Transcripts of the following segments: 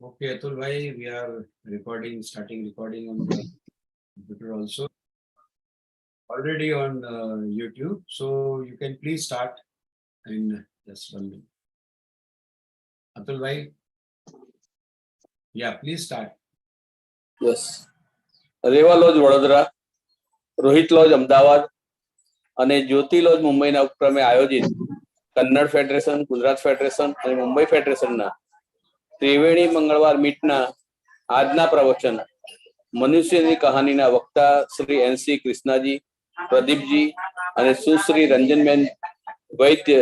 Okay, Atul bhai, we are recording, starting recording on the computer also. Already on YouTube, so you can please start in just 1 minute. Atul bhai, yeah, please start. Yes. Reva lodge Vadodara, Rohit lodge Ahmedabad અને Jyoti lodge મુંબઈના ઉપક્રમે આયોજિત Kannada federation, Gujarat federation અને મુંબઈ ફેડરેશનના ત્રિવેણી મંગળવાર મીટના આજના પ્રવચન મનુષ્યની કહાનીના વક્તા શ્રી NC કૃષ્ણાજી, પ્રદીપજી અને સુશ્રી રંજનબેન વૈદ્ય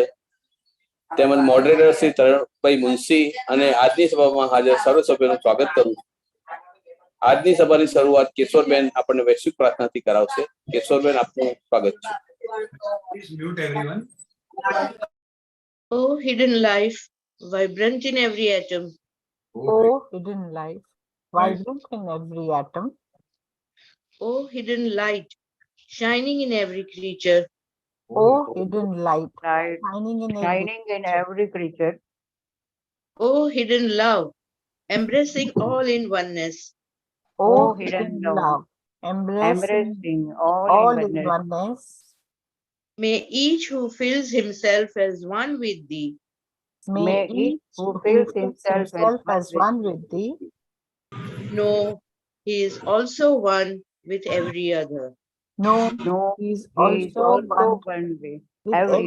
તેમજ મોડરેટર શ્રી તરણભાઈ મુનશી અને આજની સભામાં હાજર સર્વ સભ્યોનું સ્વાગત કરું છું. આજની સભાની શરૂઆત કેશોરબેન આપણને વૈશ્વિક પ્રાર્થનાથી કરાવશે. કેશોરબેન, આપનું સ્વાગત છે. Please mute everyone. Oh, hidden life, vibrant in every atom. Oh, hidden life, vibrant in every atom. Oh, hidden light, shining in every creature. Oh, hidden light, shining in every creature. Oh, hidden love, embracing all in oneness. Oh, hidden love, embracing all in oneness. May each who feels himself as one with thee. May each who feels himself as one with thee know he is also one with every other. know he is also one with every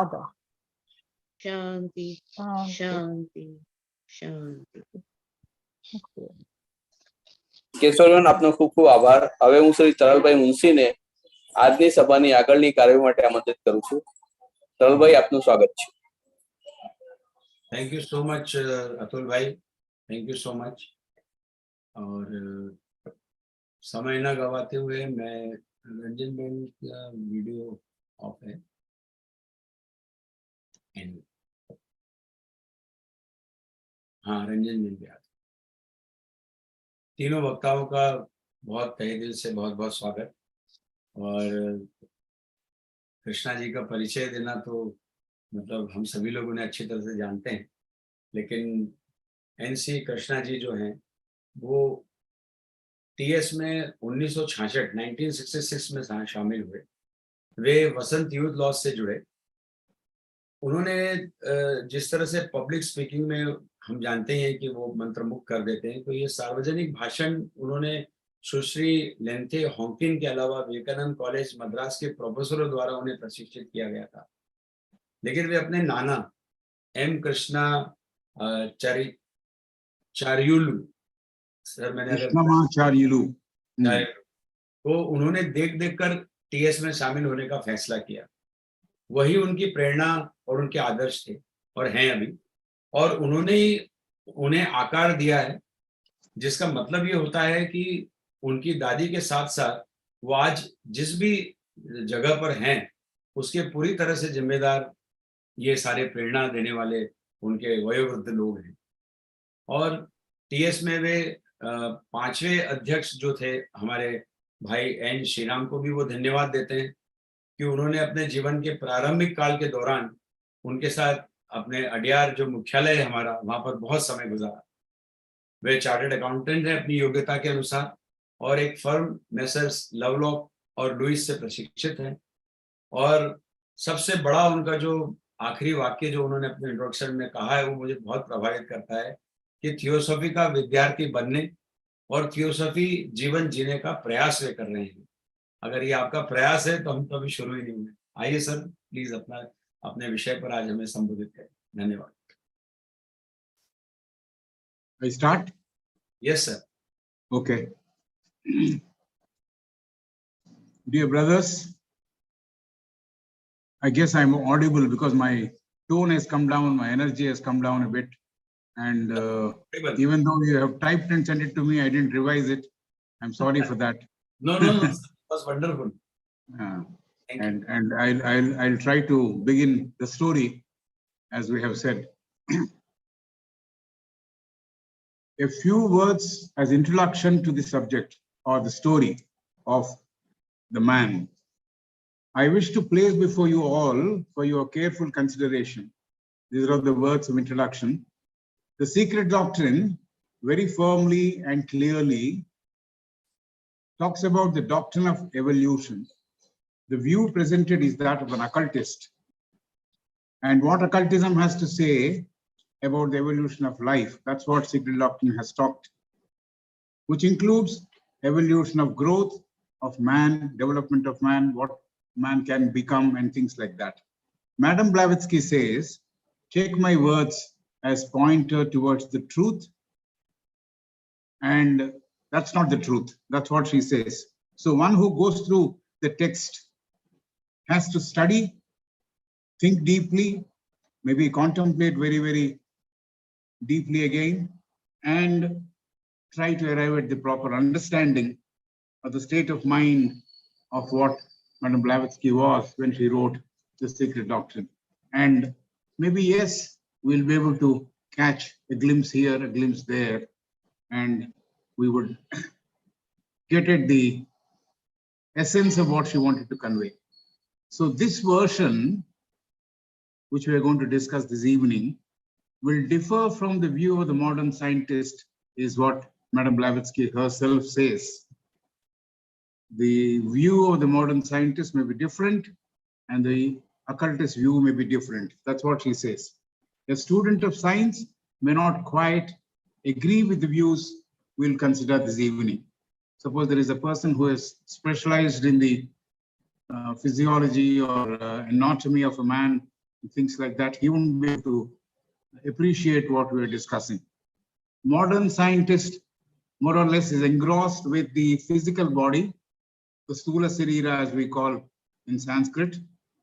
other. Shanti, Shanti, Shanti. કેશોરબેન, આપનો ખૂબ ખૂબ આભાર. હવે હું શ્રી તરલભાઈ મુનશીને આજની સભાની આગળની કાર્ય માટે આમંત્રિત કરું છું. તરલભાઈ, આપનું સ્વાગત છે. Thank you so much, Atul bhai. Thank you so much. और समय न गवाते हुए मैं रंजन बेन का वीडियो ऑफ है. हाँ, रंजन बेन भी आते. तीनों वक्ताओं का बहुत तहे दिल से बहुत बहुत स्वागत. और कृष्णा जी का परिचय देना तो मतलब हम सभी लोग उन्हें अच्छी तरह से जानते हैं, लेकिन NC कृष्णा जी जो हैं वो TS में 1966 में शामिल हुए. वे वसंत यूथ लॉज से जुड़े. उन्होंने जिस तरह से पब्लिक स्पीकिंग में हम जानते हैं कि वो मंत्रमुग्ध कर देते हैं, तो ये सार्वजनिक भाषण उन्होंने सुश्री लेंथे हॉकिन के अलावा विवेकानंद कॉलेज मद्रास के प्रोफेसरों द्वारा उन्हें प्रशिक्षित किया गया था. लेकिन वे अपने नाना M कृष्णा चार्युलू, सर मैंने तो उन्होंने देख कर TS में शामिल होने का फैसला किया. वही उनकी प्रेरणा और उनके आदर्श थे और हैं अभी. और उन्होंने ही उन्हें आकार दिया है, जिसका मतलब ये होता है कि उनकी दादी के साथ साथ वो आज जिस भी जगह पर हैं उसके पूरी तरह से जिम्मेदार ये सारे प्रेरणा देने वाले उनके वयोवृद्ध लोग हैं. और TS में वे 5वें अध्यक्ष जो थे हमारे भाई N श्रीराम को भी वो धन्यवाद देते हैं कि उन्होंने अपने जीवन के प्रारंभिक काल के दौरान उनके साथ अपने अडियार जो मुख्यालय है हमारा, वहां पर बहुत समय गुजारा. वे चार्टर्ड अकाउंटेंट हैं अपनी योग्यता के अनुसार और एक फर्म मेसर्स लवलॉक और लुइस से प्रशिक्षित हैं. और सबसे बड़ा उनका जो आखिरी वाक्य जो उन्होंने अपने इंट्रोडक्शन में कहा है वो मुझे बहुत प्रभावित करता है कि थियोसॉफी का विद्यार्थी बनने और थियोसॉफी जीवन जीने का प्रयास वे कर रहे हैं. अगर ये आपका प्रयास है तो हम तो अभी शुरू ही नहीं हुए. आइए सर, प्लीज अपने विषय पर आज हमें संबोधित करें. धन्यवाद. I start? Yes, sir. Okay. Dear brothers, I guess I'm audible because my tone has come down, my energy has come down a bit. And even though you have typed and sent it to me, I didn't revise it. I'm sorry for that. No, it was wonderful. And I'll try to begin the story as we have said. A few words as introduction to the subject or the story of the man. I wish to place before you all for your careful consideration. These are the words of introduction. The secret doctrine very firmly and clearly talks about the doctrine of evolution. The view presented is that of an occultist. And what occultism has to say about the evolution of life, that's what secret doctrine has talked, which includes evolution of growth of man, development of man, what man can become, and things like that. Madame Blavatsky says, take my words as pointer towards the truth, and that's not the truth. That's what she says. So one who goes through the text has to study, think deeply, maybe contemplate very, very deeply again, and try to arrive at the proper understanding of the state of mind of what Madame Blavatsky was when she wrote the Secret Doctrine. And maybe, yes, we'll be able to catch a glimpse here, a glimpse there, and we would get at the essence of what she wanted to convey. So this version, which we are going to discuss this evening, will differ from the view of the modern scientist, is what Madame Blavatsky herself says. The view of the modern scientist may be different, and the occultist view may be different. That's what she says. A student of science may not quite agree with the views we'll consider this evening. Suppose there is a person who is specialized in the physiology or anatomy of a man, things like that. He won't be able to appreciate what we are discussing. Modern scientist more or less is engrossed with the physical body, the Stula Sarira as we call in Sanskrit,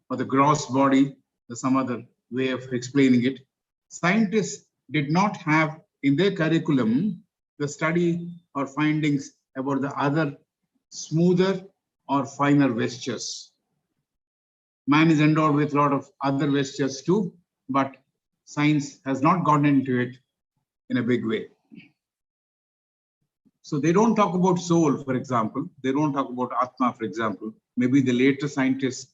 or the gross body, or some other way of explaining it. Scientists did not have in their curriculum the study or findings about the other smoother or finer vestures. Man is endowed with a lot of other vestures too, but science has not gone into it in a big way. So they don't talk about soul, for example. They don't talk about atma, for example. Maybe the later scientists,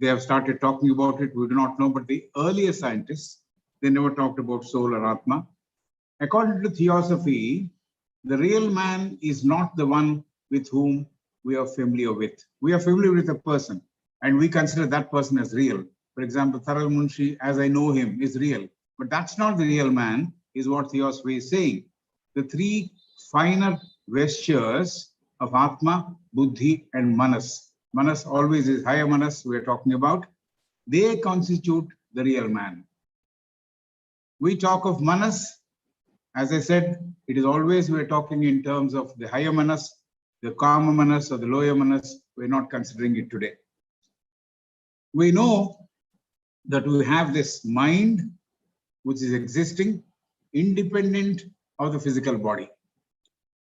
they have started talking about it. We do not know, but the earlier scientists, they never talked about soul or atma. According to theosophy, the real man is not the one with whom we are familiar with. We are familiar with a person, and we consider that person as real. For example, TARAL Munshi, as I know him, is real. But that's not the real man, is what theosophy is saying. The three finer vestures of atma, buddhi, and manas. Manas always is higher manas we are talking about. They constitute the real man. We talk of manas. As I said, it is always we are talking in terms of the higher manas, the kama manas or the lower manas. We're not considering it today. We know that we have this mind which is existing independent of the physical body.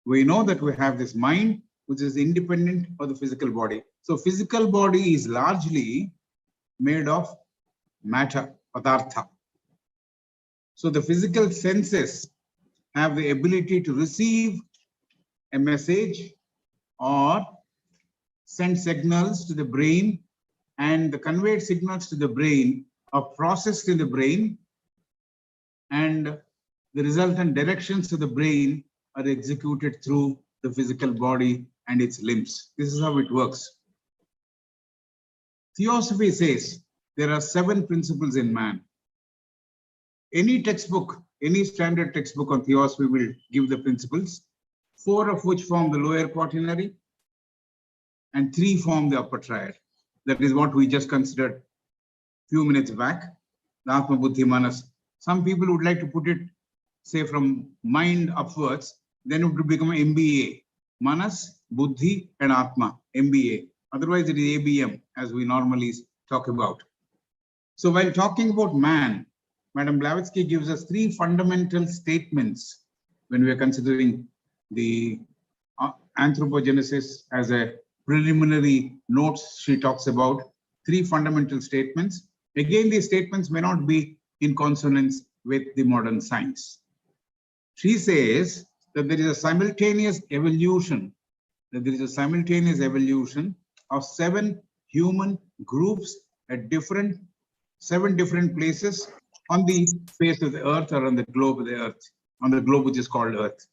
We know that we have this mind which is independent of the physical body. So physical body is largely made of matter, padartha. So the physical senses have the ability to receive a message or send signals to the brain, and the conveyed signals to the brain are processed in the brain, and the resultant directions to the brain are executed through the physical body and its limbs. This is how it works. Theosophy says there are 7 principles in man. Any textbook, any standard textbook on theosophy will give the principles, 4 of which form the lower quaternary and 3 form the upper triad. That is what we just considered a few minutes back, the atma, buddhi, manas. Some people would like to put it, say, from mind upwards, then it would become MBA, manas, buddhi, and atma, MBA. Otherwise, it is ABM, as we normally talk about. So while talking about man, Madame Blavatsky gives us 3 fundamental statements when we are considering the anthropogenesis as a preliminary notes. She talks about 3 fundamental statements. Again, these statements may not be in consonance with the modern science. She says that there is a simultaneous evolution, of 7 human groups at 7 different places on the face of the earth or on the globe of the earth. on the globe which is called Earth.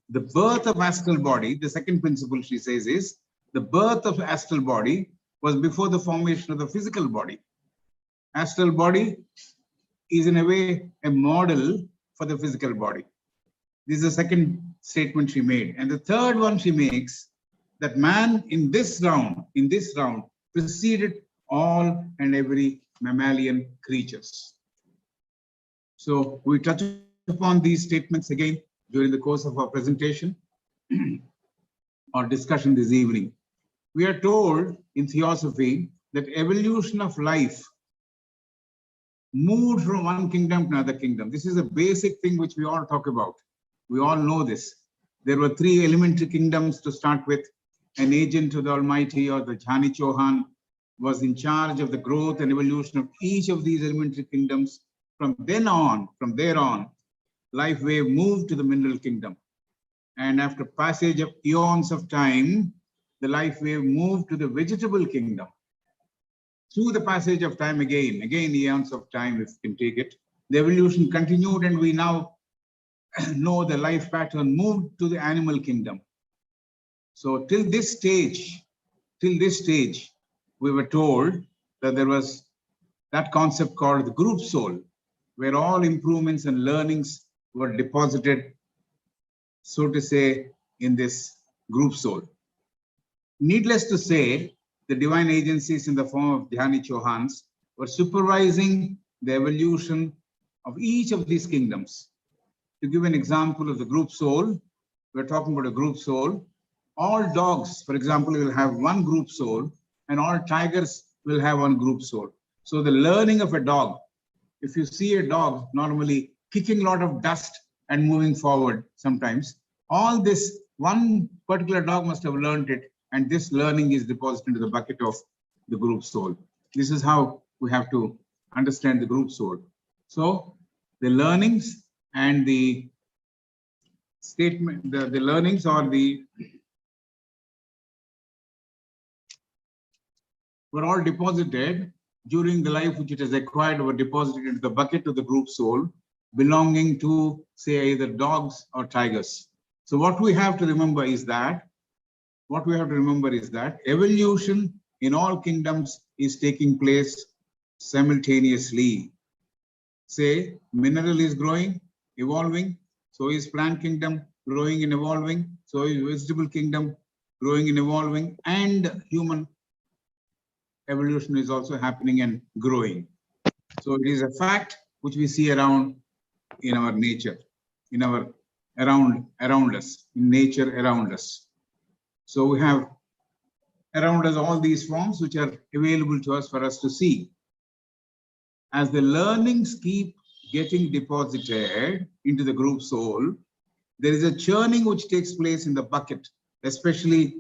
The birth of astral body, the second principle she says is, the birth of astral body was before the formation of the physical body. Astral body is in a way a model for the physical body. This is the second statement she made. And the third one she makes, that man in this round preceded all and every mammalian creatures. So we touch upon these statements again during the course of our presentation or discussion this evening. We are told in theosophy that evolution of life moved from one kingdom to another kingdom. This is a basic thing which we all talk about. We all know this. There were three elementary kingdoms to start with. An agent of the Almighty, or the Jhani Chauhan, was in charge of the growth and evolution of each of these elementary kingdoms. From there on, life wave moved to the mineral kingdom. And after passage of eons of time, the life wave moved to the vegetable kingdom. Through the passage of time again eons of time, if you can take it, the evolution continued, and we now know the life pattern moved to the animal kingdom. So till this stage, we were told that there was that concept called the group soul, where all improvements and learnings were deposited, so to say, in this group soul. Needless to say, the divine agencies in the form of Jhani Chauhans were supervising the evolution of each of these kingdoms. To give an example of the group soul, we're talking about a group soul. All dogs, for example, will have one group soul, and all tigers will have one group soul. So the learning of a dog, if you see a dog normally kicking a lot of dust and moving forward sometimes, all this, one particular dog must have learned it, and this learning is deposited into the bucket of the group soul. This is how we have to understand the group soul. So the learnings and the statement, the learnings or the were all deposited during the life which it has acquired, were deposited into the bucket of the group soul belonging to, say, either dogs or tigers. So what we have to remember is that evolution in all kingdoms is taking place simultaneously. Say, mineral is growing, evolving, so is plant kingdom growing and evolving, so is vegetable kingdom growing and evolving, and human evolution is also happening and growing. So it is a fact which we see around in our nature, in our around us, in nature around us. So we have around us all these forms which are available to us for us to see. As the learnings keep getting deposited into the group soul, there is a churning which takes place in the bucket, especially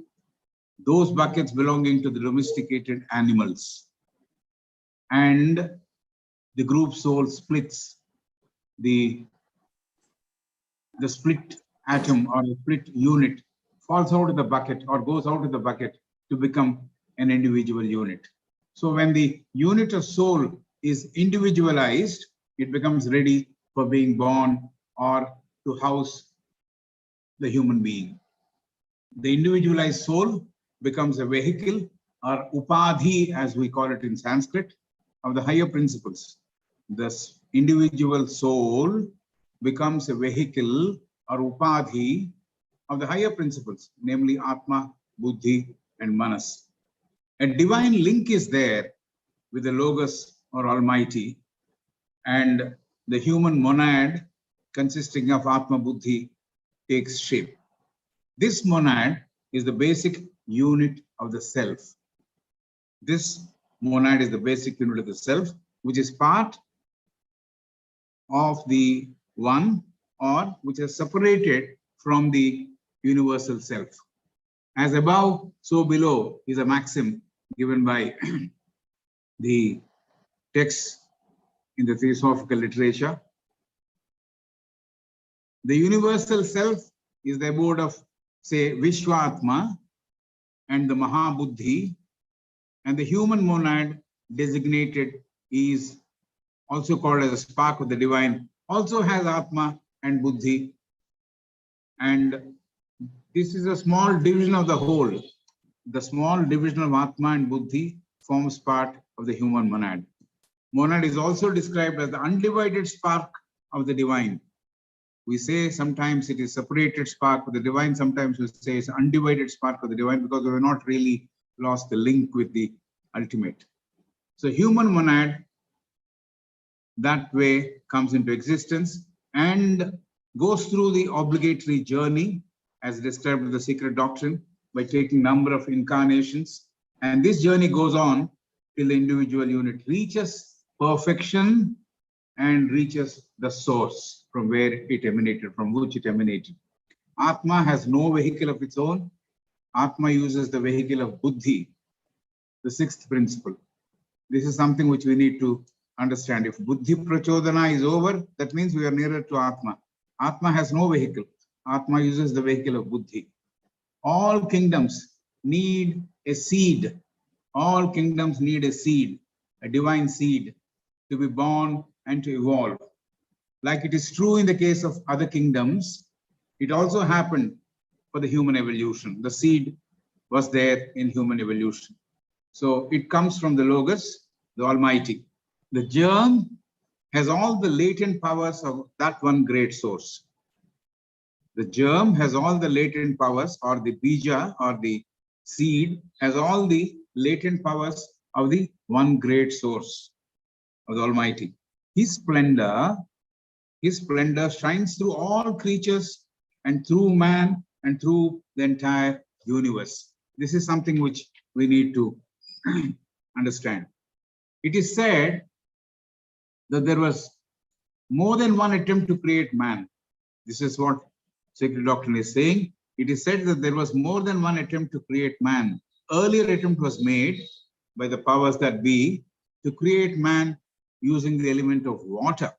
those buckets belonging to the domesticated animals. And the group soul splits. The split atom or the split unit falls out of the bucket or goes out of the bucket to become an individual unit. So when the unit of soul is individualized, it becomes ready for being born or to house the human being. The individualized soul becomes a vehicle or upadhi, as we call it in Sanskrit, of the higher principles. This individual soul becomes a vehicle or upadhi of the higher principles, namely atma, buddhi, and manas. A divine link is there with the logos or almighty, and the human monad consisting of atma, buddhi takes shape. This monad is the basic unit of the self. This monad is the basic unit of the self, which is part of the one, or which is separated from the universal self. As above, so below is a maxim given by the texts in the theosophical literature. The universal self is the abode of, say, Vishwatma and the Mahabuddhi, and the human monad designated is also called as a spark of the divine, also has Atma and buddhi. And this is a small division of the whole. The small division of atma and buddhi forms part of the human monad. Monad is also described as the undivided spark of the divine. We say sometimes it is separated spark of the divine, sometimes we say it's undivided spark of the divine, because we have not really lost the link with the ultimate. So human monad that way comes into existence and goes through the obligatory journey as described in the secret doctrine by taking number of incarnations. And this journey goes on till the individual unit reaches perfection and reaches the source from where it emanated, from which it emanated. Atma has no vehicle of its own. Atma uses the vehicle of buddhi, the sixth principle. This is something which we need to understand. If buddhi prachodana is over, that means we are nearer to Atma. Atma has no vehicle. Atma uses the vehicle of buddhi. All kingdoms need a seed. All kingdoms need a seed, a divine seed, to be born and to evolve. Like it is true in the case of other kingdoms, it also happened for the human evolution. The seed was there in human evolution. So it comes from the Logos, the Almighty. The germ has all the latent powers of that one great source. The germ has all the latent powers, or the bija, or the seed, has all the latent powers of the one great source of the Almighty. His splendor shines through all creatures and through man and through the entire universe. This is something which we need to understand. It is said that there was more than one attempt to create man. This is what sacred doctrine is saying. It is said that there was more than one attempt to create man. Earlier attempt was made by the powers that be to create man using the element of water.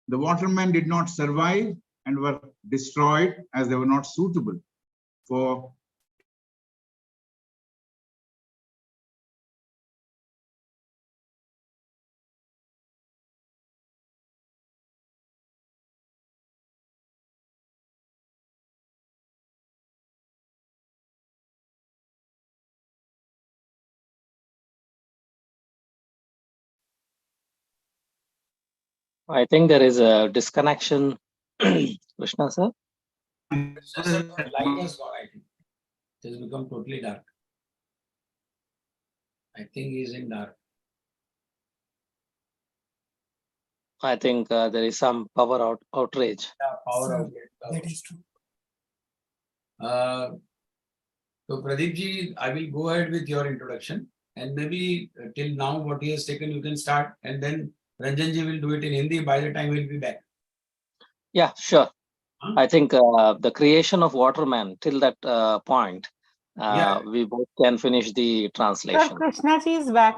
The watermen did not survive and were destroyed as they were not suitable for I think there is a disconnection, Krishna sir. Light has gone, I think. It has become totally dark. I think he is in dark. I think there is some power outrage. Yeah, power outage. That is true. So Pradeep ji, I will go ahead with your introduction, and maybe till now what he has taken you can start, and then Ranjan ji will do it in Hindi. By the time we'll be back. Yeah, sure. Huh? I think the creation of Waterman till that point, Yeah. we both can finish the translation. Sir, Krishna ji is back.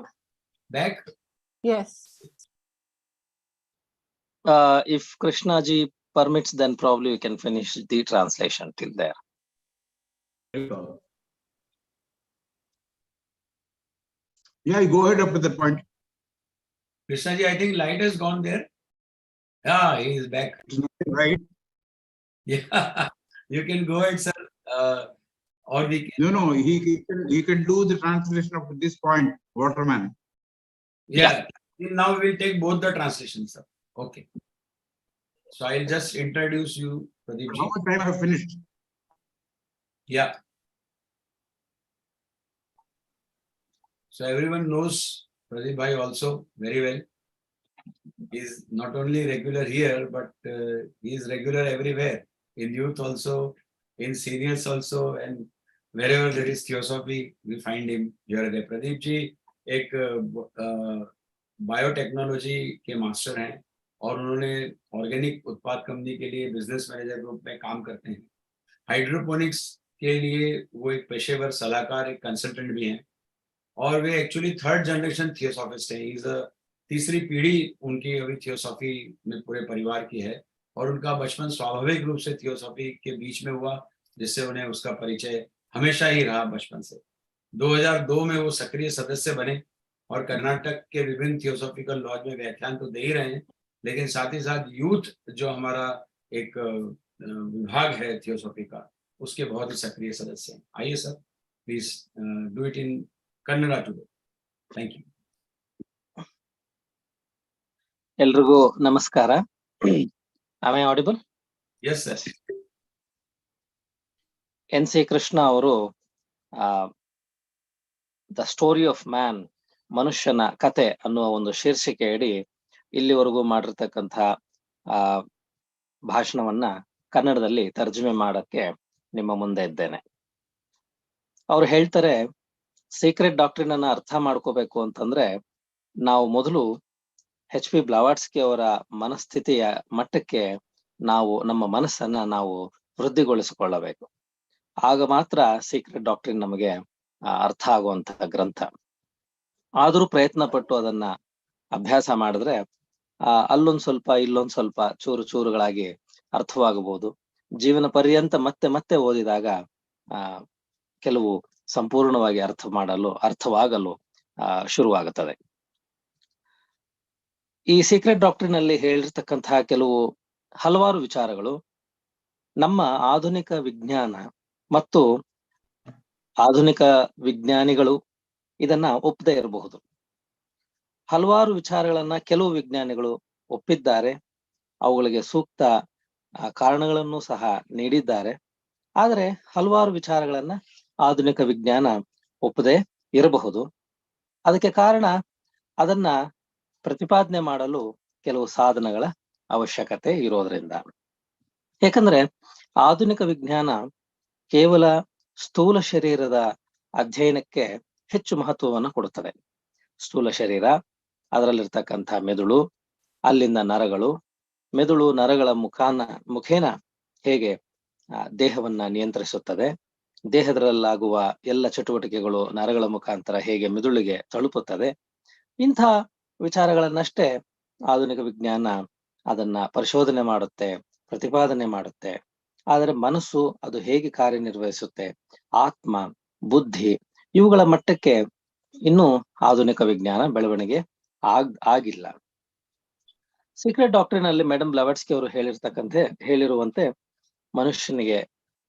Back? Yes. If Krishna ji permits, then probably we can finish the translation till there. Yeah, you go ahead up to that point. Krishna ji, I think light has gone there. Yeah, he is back. Right? Yeah, you can go ahead, sir. Or we can. No, he can do the translation up to this point, Waterman. Yeah. Now we will take both the translations, sir. Okay. So I'll just introduce you, Pradeep ji. How much time I have finished? Yeah. So everyone knows Pradeep bhai also very well. He is not only regular here, but he is regular everywhere. In youth also, in seniors also, and wherever there is theosophy, we find him here and there. Pradeep ji एक biotechnology के master हैं और उन्होंने organic उत्पाद company के लिए business manager group में काम करते हैं. हाइड्रोपोनिक्स के लिए वो एक पेशेवर सलाहकार, एक कंसल्टेंट भी हैं, और वे एक्चुअली थर्ड जनरेशन थियोसॉफिस्ट हैं. इज तीसरी पीढ़ी उनकी अभी थियोसॉफी में पूरे परिवार की है, और उनका बचपन स्वाभाविक रूप से थियोसॉफी के बीच में हुआ, जिससे उन्हें उसका परिचय हमेशा ही रहा बचपन से. 2002 में वो सक्रिय सदस्य बने और कर्नाटक के विभिन्न थियोसॉफिकल लॉज में व्याख्यान तो दे ही रहे हैं, लेकिन साथ ही साथ यूथ जो हमारा एक विभाग है थियोसॉफी का, उसके बहुत ही सक्रिय सदस्य हैं. आइए sir, please do it in Kannada today. Thank you. ಎಲ್ರಿಗೂ ನಮಸ್ಕಾರ. Am I audible? Yes sir. NC Krishna ಅವರು ದ ಸ್ಟೋರಿ ಆಫ್ ಮ್ಯಾನ್, ಮನುಷ್ಯನ ಕತೆ ಅನ್ನುವ ಒಂದು ಶೀರ್ಷಿಕೆಯಡಿ ಇಲ್ಲಿವರೆಗೂ ಮಾಡಿರ್ತಕ್ಕಂಥ ಭಾಷಣವನ್ನ ಕನ್ನಡದಲ್ಲಿ ತರ್ಜುಮೆ ಮಾಡಕ್ಕೆ ನಿಮ್ಮ ಮುಂದೆ ಇದ್ದೇನೆ. ಅವ್ರು ಹೇಳ್ತಾರೆ, ಸೀಕ್ರೆಟ್ ಡಾಕ್ಟ್ರಿನ್ ಅನ್ನ ಅರ್ಥ ಮಾಡ್ಕೋಬೇಕು ಅಂತಂದ್ರೆ ನಾವು ಮೊದಲು HP ಬ್ಲವಾಟ್ಸ್ಕಿ ಅವರ ಮನಸ್ಥಿತಿಯ ಮಟ್ಟಕ್ಕೆ ನಾವು ನಮ್ಮ ಮನಸ್ಸನ್ನ ನಾವು ವೃದ್ಧಿಗೊಳಿಸಿಕೊಳ್ಳಬೇಕು. ಆಗ ಮಾತ್ರ ಸೀಕ್ರೆಟ್ ಡಾಕ್ಟ್ರಿನ್ ನಮಗೆ ಅರ್ಥ ಆಗುವಂತಹ ಗ್ರಂಥ. ಆದರೂ ಪ್ರಯತ್ನ ಪಟ್ಟು ಅದನ್ನ ಅಭ್ಯಾಸ ಮಾಡಿದ್ರೆ ಅಲ್ಲೊಂದ್ ಸ್ವಲ್ಪ ಇಲ್ಲೊಂದ್ ಸ್ವಲ್ಪ ಚೂರು ಚೂರುಗಳಾಗಿ ಅರ್ಥವಾಗಬಹುದು. ಜೀವನ ಪರ್ಯಂತ ಮತ್ತೆ ಮತ್ತೆ ಓದಿದಾಗ ಕೆಲವು ಸಂಪೂರ್ಣವಾಗಿ ಅರ್ಥವಾಗಲು ಶುರುವಾಗುತ್ತದೆ. ಈ ಸೀಕ್ರೆಟ್ ಡಾಕ್ಟ್ರಿನ್ ಅಲ್ಲಿ ಹೇಳಿರ್ತಕ್ಕಂತಹ ಹಲವಾರು ವಿಚಾರಗಳು ನಮ್ಮ ಆಧುನಿಕ ವಿಜ್ಞಾನ ಮತ್ತು ಆಧುನಿಕ ವಿಜ್ಞಾನಿಗಳು ಇದನ್ನ ಒಪ್ಪದೇ ಇರಬಹುದು. ಹಲವಾರು ವಿಚಾರಗಳನ್ನ ಕೆಲವು ವಿಜ್ಞಾನಿಗಳು ಒಪ್ಪಿದ್ದಾರೆ, ಅವುಗಳಿಗೆ ಸೂಕ್ತ ಕಾರಣಗಳನ್ನು ಸಹ ನೀಡಿದ್ದಾರೆ. ಆದರೆ ಹಲವಾರು ವಿಚಾರಗಳನ್ನ ಆಧುನಿಕ ವಿಜ್ಞಾನ ಒಪ್ಪದೇ ಇರಬಹುದು. ಅದಕ್ಕೆ ಕಾರಣ ಅದನ್ನ ಪ್ರತಿಪಾದನೆ ಮಾಡಲು ಕೆಲವು ಸಾಧನಗಳ ಅವಶ್ಯಕತೆ ಇರೋದ್ರಿಂದ. ಯಾಕಂದ್ರೆ ಆಧುನಿಕ ವಿಜ್ಞಾನ ಕೇವಲ ಸ್ಥೂಲ ಶರೀರದ ಅಧ್ಯಯನಕ್ಕೆ ಹೆಚ್ಚು ಮಹತ್ವವನ್ನು ಕೊಡುತ್ತದೆ. ಸ್ಥೂಲ ಶರೀರ, ಅದರಲ್ಲಿರ್ತಕ್ಕಂಥ ಮೆದುಳು, ಅಲ್ಲಿಂದ ನರಗಳು, ಮೆದುಳು ನರಗಳ ಮುಖೇನ ಹೇಗೆ ದೇಹವನ್ನ ನಿಯಂತ್ರಿಸುತ್ತದೆ, ದೇಹದಲ್ಲಾಗುವ ಎಲ್ಲ ಚಟುವಟಿಕೆಗಳು ನರಗಳ ಮುಖಾಂತರ ಹೇಗೆ ಮೆದುಳಿಗೆ ತಲುಪುತ್ತದೆ, ಇಂಥ ವಿಚಾರಗಳನ್ನಷ್ಟೇ ಆಧುನಿಕ ವಿಜ್ಞಾನ ಅದನ್ನ ಪರಿಶೋಧನೆ ಮಾಡುತ್ತೆ, ಪ್ರತಿಪಾದನೆ ಮಾಡುತ್ತೆ. ಆದರೆ ಮನಸ್ಸು ಅದು ಹೇಗೆ ಕಾರ್ಯನಿರ್ವಹಿಸುತ್ತೆ, ಆತ್ಮ, ಬುದ್ಧಿ, ಇವುಗಳ ಮಟ್ಟಕ್ಕೆ ಇನ್ನೂ ಆಧುನಿಕ ವಿಜ್ಞಾನ ಬೆಳವಣಿಗೆ ಆಗಿಲ್ಲ. ಸೀಕ್ರೆಟ್ ಡಾಕ್ಟ್ರಿನ್ ಅಲ್ಲಿ ಮೇಡಮ್ ಬ್ಲವಾಟ್ಸ್ಕಿ ಅವರು ಹೇಳಿರುವಂತೆ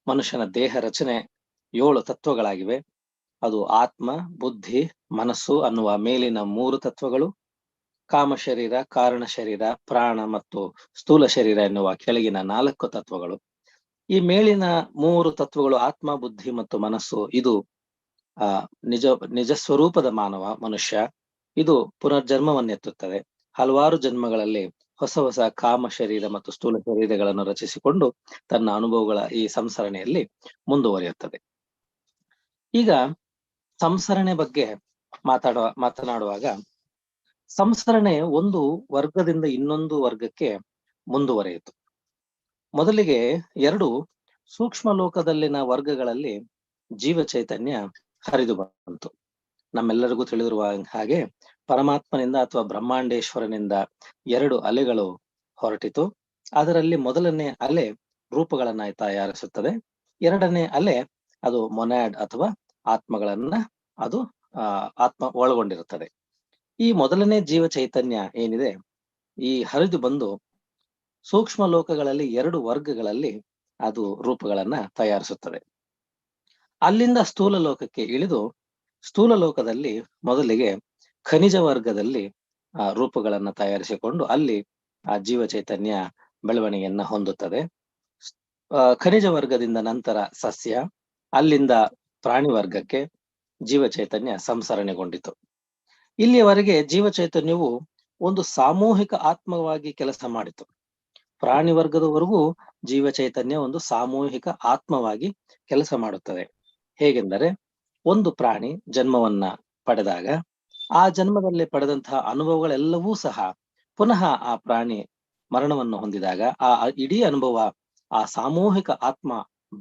ಮನುಷ್ಯನ ದೇಹ ರಚನೆ 7 ತತ್ವಗಳಾಗಿವೆ. ಅದು ಆತ್ಮ, ಬುದ್ಧಿ, ಮನಸ್ಸು ಅನ್ನುವ ಮೇಲಿನ 3 ತತ್ವಗಳು, ಕಾಮ ಶರೀರ, ಕಾರಣ ಶರೀರ, ಪ್ರಾಣ ಮತ್ತು ಸ್ಥೂಲ ಶರೀರ ಎನ್ನುವ ಕೆಳಗಿನ 4 ತತ್ವಗಳು. ಈ ಮೇಲಿನ 3 ತತ್ವಗಳು ಆತ್ಮ, ಬುದ್ಧಿ ಮತ್ತು ಮನಸ್ಸು, ಇದು ನಿಜ ಸ್ವರೂಪದ ಮನುಷ್ಯ. ಇದು ಪುನರ್ಜನ್ಮವನ್ನೆತ್ತುತ್ತದೆ. ಹಲವಾರು ಜನ್ಮಗಳಲ್ಲಿ ಹೊಸ ಕಾಮ ಶರೀರ ಮತ್ತು ಸ್ಥೂಲ ಶರೀರಗಳನ್ನು ರಚಿಸಿಕೊಂಡು ತನ್ನ ಅನುಭವಗಳ ಈ ಸಂಸರಣೆಯಲ್ಲಿ ಮುಂದುವರಿಯುತ್ತದೆ. ಈಗ ಸಂಸರಣೆ ಬಗ್ಗೆ ಮಾತನಾಡುವಾಗ, ಸಂಸರಣೆ ಒಂದು ವರ್ಗದಿಂದ ಇನ್ನೊಂದು ವರ್ಗಕ್ಕೆ ಮುಂದುವರಿಯಿತು. ಮೊದಲಿಗೆ 2 ಸೂಕ್ಷ್ಮ ಲೋಕದಲ್ಲಿನ ವರ್ಗಗಳಲ್ಲಿ ಜೀವ ಚೈತನ್ಯ ಹರಿದು ಬಂತು. ನಮ್ಮೆಲ್ಲರಿಗೂ ತಿಳಿದಿರುವ ಹಾಗೆ ಪರಮಾತ್ಮನಿಂದ ಅಥವಾ ಬ್ರಹ್ಮಾಂಡೇಶ್ವರನಿಂದ 2 ಅಲೆಗಳು ಹೊರಟಿತು. ಅದರಲ್ಲಿ ಮೊದಲನೇ ಅಲೆ ರೂಪಗಳನ್ನ ತಯಾರಿಸುತ್ತದೆ, ಎರಡನೇ ಅಲೆ ಅದು ಮೊನಾಡ್ ಅಥವಾ ಆತ್ಮಗಳನ್ನ ಅದು ಆತ್ಮ ಒಳಗೊಂಡಿರುತ್ತದೆ. ಈ ಮೊದಲನೇ ಜೀವ ಚೈತನ್ಯ ಏನಿದೆ, ಈ ಹರಿದು ಬಂದು ಸೂಕ್ಷ್ಮ ಲೋಕಗಳಲ್ಲಿ 2 ವರ್ಗಗಳಲ್ಲಿ ಅದು ರೂಪಗಳನ್ನ ತಯಾರಿಸುತ್ತದೆ. ಅಲ್ಲಿಂದ ಸ್ಥೂಲ ಲೋಕಕ್ಕೆ ಇಳಿದು ಸ್ಥೂಲ ಲೋಕದಲ್ಲಿ ಮೊದಲಿಗೆ ಖನಿಜ ವರ್ಗದಲ್ಲಿ ರೂಪಗಳನ್ನ ತಯಾರಿಸಿಕೊಂಡು ಅಲ್ಲಿ ಆ ಜೀವ ಚೈತನ್ಯ ಬೆಳವಣಿಗೆಯನ್ನ ಹೊಂದುತ್ತದೆ. ಖನಿಜ ವರ್ಗದಿಂದ ನಂತರ ಸಸ್ಯ, ಅಲ್ಲಿಂದ ಪ್ರಾಣಿ ವರ್ಗಕ್ಕೆ ಜೀವ ಚೈತನ್ಯ ಸಂಸರಣೆಗೊಂಡಿತು. ಇಲ್ಲಿಯವರೆಗೆ ಜೀವ ಚೈತನ್ಯವು ಒಂದು ಸಾಮೂಹಿಕ ಆತ್ಮವಾಗಿ ಕೆಲಸ ಮಾಡಿತು. ಪ್ರಾಣಿ ವರ್ಗದವರೆಗೂ ಜೀವ ಚೈತನ್ಯ ಒಂದು ಸಾಮೂಹಿಕ ಆತ್ಮವಾಗಿ ಕೆಲಸ ಮಾಡುತ್ತದೆ. ಹೇಗೆಂದರೆ, ಒಂದು ಪ್ರಾಣಿ ಜನ್ಮವನ್ನ ಪಡೆದಾಗ ಆ ಜನ್ಮದಲ್ಲಿ ಪಡೆದಂತಹ ಅನುಭವಗಳೆಲ್ಲವೂ ಸಹ ಪುನಃ ಆ ಪ್ರಾಣಿ ಮರಣವನ್ನು ಹೊಂದಿದಾಗ ಆ ಇಡೀ ಅನುಭವ ಆ ಸಾಮೂಹಿಕ ಆತ್ಮ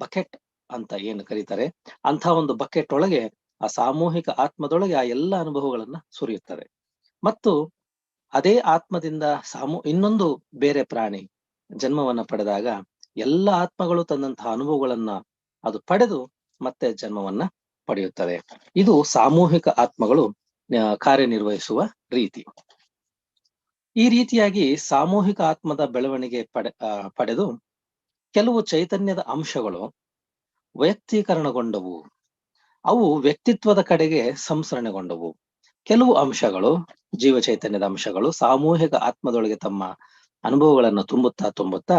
ಬಕೆಟ್ ಅಂತ ಏನು ಕರೀತಾರೆ, ಅಂಥ ಒಂದು ಬಕೆಟ್ ಒಳಗೆ ಆ ಸಾಮೂಹಿಕ ಆತ್ಮದೊಳಗೆ ಆ ಎಲ್ಲ ಅನುಭವಗಳನ್ನ ಸುರಿಯುತ್ತದೆ. ಮತ್ತು ಅದೇ ಆತ್ಮದಿಂದ ಇನ್ನೊಂದು ಬೇರೆ ಪ್ರಾಣಿ ಜನ್ಮವನ್ನ ಪಡೆದಾಗ ಎಲ್ಲ ಆತ್ಮಗಳು ತಂದಂತಹ ಅನುಭವಗಳನ್ನ ಅದು ಪಡೆದು ಮತ್ತೆ ಜನ್ಮವನ್ನ ಪಡೆಯುತ್ತದೆ. ಇದು ಸಾಮೂಹಿಕ ಆತ್ಮಗಳು ಕಾರ್ಯನಿರ್ವಹಿಸುವ ರೀತಿ. ಈ ರೀತಿಯಾಗಿ ಸಾಮೂಹಿಕ ಆತ್ಮದ ಬೆಳವಣಿಗೆ ಪಡೆದು ಕೆಲವು ಚೈತನ್ಯದ ಅಂಶಗಳು ವೈಯಕ್ತೀಕರಣಗೊಂಡವು. ಅವು ವ್ಯಕ್ತಿತ್ವದ ಕಡೆಗೆ ಸಂಸ್ಕರಣೆಗೊಂಡವು. ಕೆಲವು ಅಂಶಗಳು, ಜೀವ ಚೈತನ್ಯದ ಅಂಶಗಳು ಸಾಮೂಹಿಕ ಆತ್ಮದೊಳಗೆ ತಮ್ಮ ಅನುಭವಗಳನ್ನು ತುಂಬುತ್ತಾ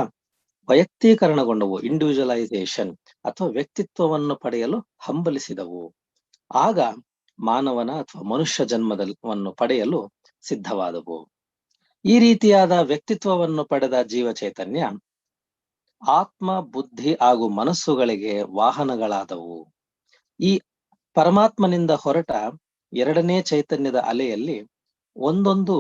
ವೈಯಕ್ತೀಕರಣಗೊಂಡವು, ಇಂಡಿವಿಜುವಲೈಸೇಷನ್ ಅಥವಾ ವ್ಯಕ್ತಿತ್ವವನ್ನು ಪಡೆಯಲು ಹಂಬಲಿಸಿದವು. ಆಗ ಮಾನವನ ಅಥವಾ ಮನುಷ್ಯ ಜನ್ಮವನ್ನು ಪಡೆಯಲು ಸಿದ್ಧವಾದವು. ಈ ರೀತಿಯಾದ ವ್ಯಕ್ತಿತ್ವವನ್ನು ಪಡೆದ ಜೀವ ಚೈತನ್ಯ ಆತ್ಮ, ಬುದ್ಧಿ ಹಾಗೂ ಮನಸ್ಸುಗಳಿಗೆ ವಾಹನಗಳಾದವು. ಈ ಪರಮಾತ್ಮನಿಂದ ಹೊರಟ ಎರಡನೇ ಚೈತನ್ಯದ ಅಲೆಯಲ್ಲಿ ಒಂದೊಂದು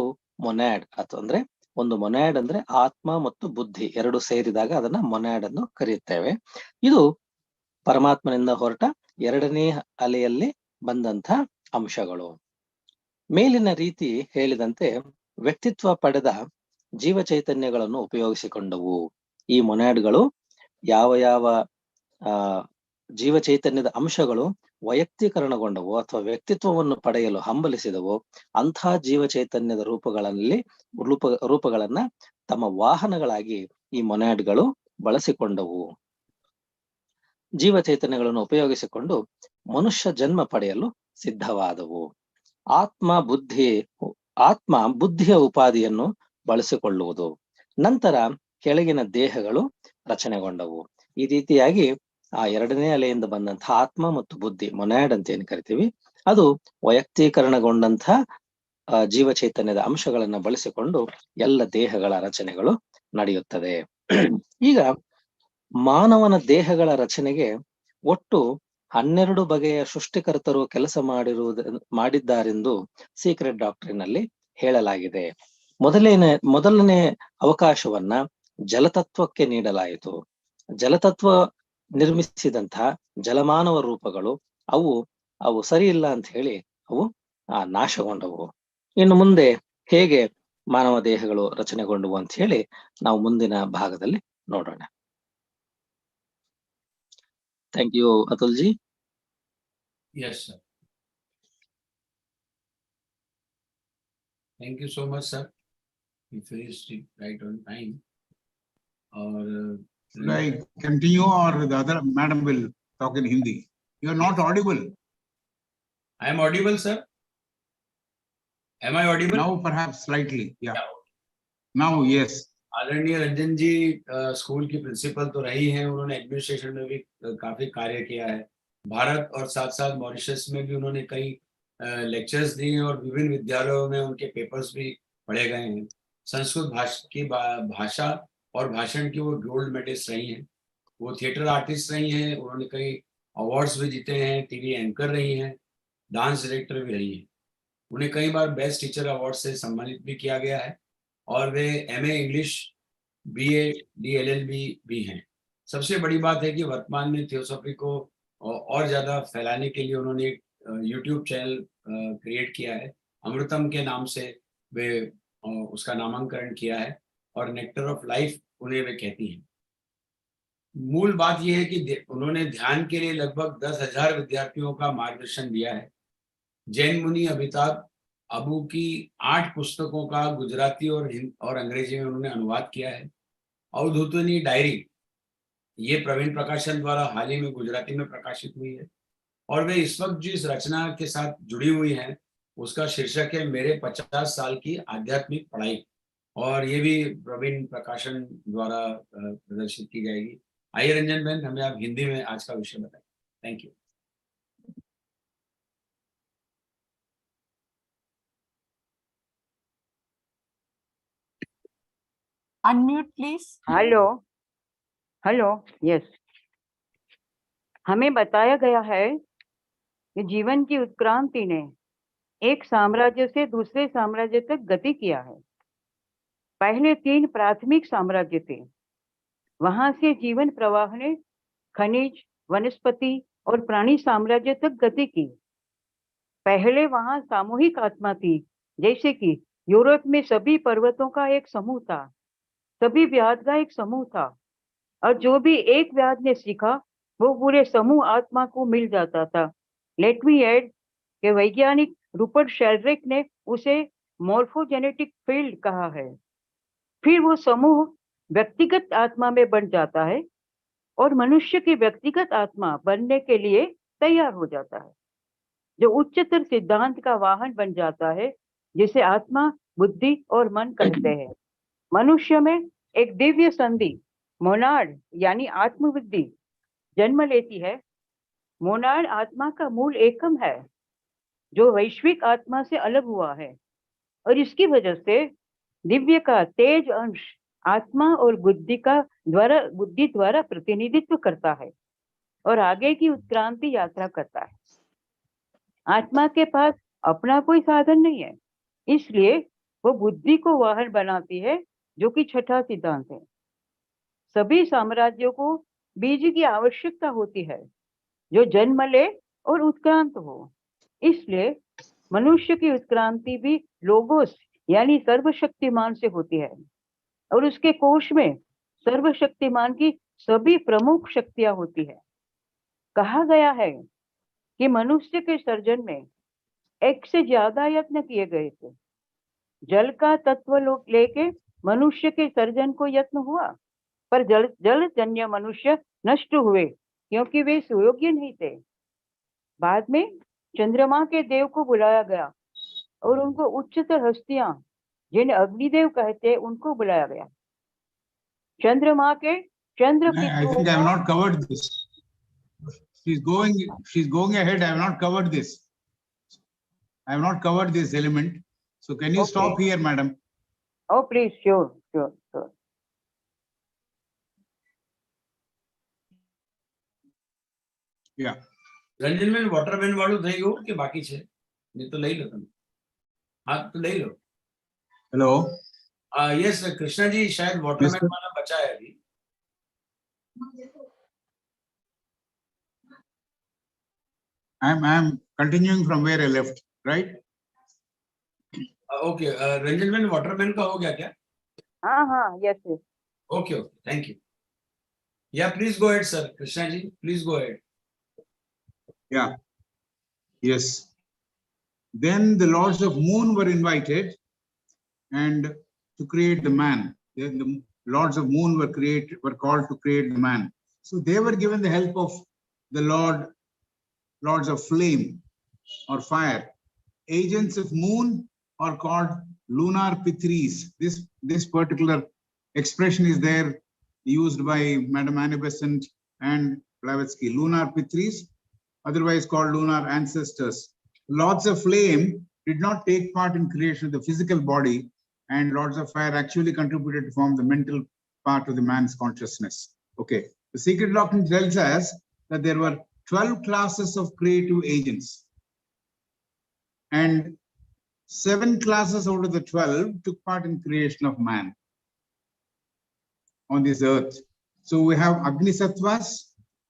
ಮೊನ್ಯಾಡ್ ಅಂದ್ರೆ ಒಂದು ಮೊನ್ಯಾಡ್ ಅಂದ್ರೆ ಆತ್ಮ ಮತ್ತು ಬುದ್ಧಿ ಎರಡು ಸೇರಿದಾಗ ಅದನ್ನ ಮೊನ್ಯಾಡ್ ಅನ್ನು ಕರೆಯುತ್ತೇವೆ. ಇದು ಪರಮಾತ್ಮನಿಂದ ಹೊರಟ ಎರಡನೇ ಅಲೆಯಲ್ಲಿ ಬಂದಂತ ಅಂಶಗಳು. ಮೇಲಿನ ರೀತಿ ಹೇಳಿದಂತೆ ವ್ಯಕ್ತಿತ್ವ ಪಡೆದ ಜೀವ ಚೈತನ್ಯಗಳನ್ನು ಉಪಯೋಗಿಸಿಕೊಂಡವು. ಈ ಮೊನ್ಯಾಡ್ಗಳು ಯಾವ ಜೀವ ಚೈತನ್ಯದ ಅಂಶಗಳು ವೈಯಕ್ತೀಕರಣಗೊಂಡವು ಅಥವಾ ವ್ಯಕ್ತಿತ್ವವನ್ನು ಪಡೆಯಲು ಹಂಬಲಿಸಿದವು, ಅಂಥ ಜೀವ ಚೈತನ್ಯದ ರೂಪಗಳನ್ನ ತಮ್ಮ ವಾಹನಗಳಾಗಿ ಈ ಮೊನ್ಯಾಡ್ಗಳು ಬಳಸಿಕೊಂಡವು. ಜೀವ ಚೈತನ್ಯಗಳನ್ನು ಉಪಯೋಗಿಸಿಕೊಂಡು ಮನುಷ್ಯ ಜನ್ಮ ಪಡೆಯಲು ಸಿದ್ಧವಾದವು. ಆತ್ಮ ಬುದ್ಧಿಯ ಉಪಾಧಿಯನ್ನು ಬಳಸಿಕೊಳ್ಳುವುದು. ನಂತರ ಕೆಳಗಿನ ದೇಹಗಳು ರಚನೆಗೊಂಡವು. ಈ ರೀತಿಯಾಗಿ ಆ ಎರಡನೇ ಅಲೆಯಿಂದ ಬಂದಂತಹ ಆತ್ಮ ಮತ್ತು ಬುದ್ಧಿ, ಮೊನ್ಯಾಡ್ ಅಂತ ಏನ್ ಕರಿತೀವಿ, ಅದು ವೈಯಕ್ತೀಕರಣಗೊಂಡಂತಹ ಜೀವ ಚೈತನ್ಯದ ಅಂಶಗಳನ್ನ ಬಳಸಿಕೊಂಡು ಎಲ್ಲ ದೇಹಗಳ ರಚನೆಗಳು ನಡೆಯುತ್ತದೆ. ಈಗ ಮಾನವನ ದೇಹಗಳ ರಚನೆಗೆ ಒಟ್ಟು 12 ಬಗೆಯ ಸೃಷ್ಟಿಕರ್ತರು ಕೆಲಸ ಮಾಡಿದ್ದಾರೆಂದು ಸೀಕ್ರೆಟ್ ಡಾಕ್ಟ್ರಿನ್ ಅಲ್ಲಿ ಹೇಳಲಾಗಿದೆ. ಮೊದಲನೇ ಅವಕಾಶವನ್ನ ಜಲತತ್ವಕ್ಕೆ ನೀಡಲಾಯಿತು. ಜಲತತ್ವ ನಿರ್ಮಿಸಿದಂತಹ ಜಲಮಾನವ ರೂಪಗಳು ಅವು ಸರಿ ಇಲ್ಲ ಅಂತ ಹೇಳಿ ಅವು ನಾಶಗೊಂಡವು. ಇನ್ನು ಮುಂದೆ ಹೇಗೆ ಮಾನವ ದೇಹಗಳು ರಚನೆಗೊಂಡವು ಅಂತ ಹೇಳಿ ನಾವು ಮುಂದಿನ ಭಾಗದಲ್ಲಿ ನೋಡೋಣ. Thank you Atul ji. Yes, sir. Thank you so much, sir. You finished it right on time. Should I continue or the other madam will talk in Hindi? You are not audible. I am audible, sir. Am I audible? Now perhaps slightly. Yeah. Now yes. आदरणीय रंजन जी school की principal तो रही हैं, उन्होंने administration में भी काफी कार्य किया है भारत और साथ साथ मॉरिशस में भी उन्होंने कई लेक्चर्स दिए और विभिन्न विद्यालयों में उनके पेपर्स भी पढ़े गए हैं। संस्कृत भाषा और भाषण की वो गोल्ड मेडलिस्ट रही हैं। वो थिएटर आर्टिस्ट रही हैं, उन्होंने कई अवार्ड्स भी जीते हैं, टीवी एंकर रही हैं, डांस डायरेक्टर भी रही हैं। उन्हें कई बार बेस्ट टीचर अवार्ड से सम्मानित भी किया गया है और वे MA इंग्लिश BA DLLB भी हैं। सबसे बड़ी बात है कि वर्तमान में थियोसॉफी को और ज्यादा फैलाने के लिए उन्होंने एक YouTube चैनल क्रिएट किया है, अमृतम के नाम से वे उसका नामांकन किया है और नेक्टर ऑफ लाइफ उन्हें वे कहती हैं। मूल बात यह है कि उन्होंने ध्यान के लिए लगभग 10,000 विद्यार्थियों का मार्गदर्शन दिया है। जैन मुनि अमिताभ अबू की 8 पुस्तकों का गुजराती और अंग्रेजी में उन्होंने अनुवाद किया है। अवधूतनी डायरी ये प्रवीण प्रकाशन द्वारा हाल ही में गुजराती में प्रकाशित हुई है और वे इस वक्त जिस रचना के साथ जुड़ी हुई हैं उसका शीर्षक है मेरे 50 साल की आध्यात्मिक पढ़ाई और ये भी प्रवीण प्रकाशन द्वारा प्रदर्शित की जाएगी। आइए रंजन बहन, हमें आप हिंदी में आज का विषय बताएं। Thank you. Unmute, please. Hello yes. हमें बताया गया है कि जीवन की उत्क्रांति ने एक साम्राज्य से दूसरे साम्राज्य तक गति किया है। पहले 3 प्राथमिक साम्राज्य थे, वहां से जीवन प्रवाह ने खनिज, वनस्पति और प्राणी साम्राज्य तक गति की। पहले वहां सामूहिक आत्मा थी, जैसे कि यूरोप में सभी पर्वतों का एक समूह था, सभी व्याध का एक समूह था और जो भी एक व्याध ने सीखा वो पूरे समूह आत्मा को मिल जाता था। लेट मी ऐड कि वैज्ञानिक रूपर्ट शेल्ड्रिक ने उसे मॉर्फोजेनेटिक फील्ड कहा है। फिर वो समूह व्यक्तिगत आत्मा में बन जाता है और मनुष्य की व्यक्तिगत आत्मा बनने के लिए तैयार हो जाता है, जो उच्चतर सिद्धांत का वाहन बन जाता है, जिसे आत्मा, बुद्धि और मन कहते हैं। मनुष्य में एक दिव्य संधि मोनाड यानी आत्मबुद्धि जन्म लेती है। मोनाड आत्मा का मूल एकम है, जो वैश्विक आत्मा से अलग हुआ है, और इसकी वजह से दिव्य का तेज अंश आत्मा और बुद्धि द्वारा प्रतिनिधित्व करता है और आगे की उत्क्रांति यात्रा करता है। आत्मा के पास अपना कोई साधन नहीं है, इसलिए वो बुद्धि को वाहन बनाती है, जो कि छठा सिद्धांत है। सभी साम्राज्यों को बीज की आवश्यकता होती है, जो जन्म ले और उत्क्रांत हो। इसलिए मनुष्य की उत्क्रांति भी लोगोस यानी सर्वशक्तिमान से होती है, और उसके कोश में सर्वशक्तिमान की सभी प्रमुख शक्तियां होती है। कहा गया है कि मनुष्य के सर्जन में एक से ज्यादा यत्न किए गए थे। जल का तत्व लेके मनुष्य के सर्जन को यत्न हुआ, पर जलजन्य मनुष्य नष्ट हुए क्योंकि वे सुयोग्य नहीं थे। बाद में चंद्रमा के देव को बुलाया गया और उनको उच्चतर हस्तियां, जिन्हें अग्निदेव कहते हैं, उनको बुलाया गया। चंद्रमा के चंद्र I think I have not covered this. She's going ahead. I have not covered this. I have not covered this element. So can you stop here, madam? Oh, please, sure. Yeah. Ranjan में Waterman वालों થઈ ગયું કે બાકી છે? નહીં તો લઈ લો તમે. હા તો લઈ લો. Hello. यस कृष्णा जी, शायद वॉटरमैन वाला बचा है अभी. I'm continuing from where I left, right? Okay, Ranjan में वॉटरमैन का हो गया क्या? हाँ, yes. Okay, thank you. या please go ahead sir. Krishna ji, please go ahead. Yeah. Yes. Then the lords of moon were invited and to create the man. Then the lords of moon were called to create the man. So they were given the help of the lords of flame or fire. Agents of moon are called lunar pitris. This particular expression is there used by Madam Annie Besant and Blavatsky. Lunar pitris, otherwise called lunar ancestors. Lords of flame did not take part in creation of the physical body, and lords of fire actually contributed to form the mental part of the man's consciousness. Okay, the secret doctrine tells us that there were 12 classes of creative agents, and 7 classes out of the 12 took part in creation of man on this earth. So we have Agnisattvas,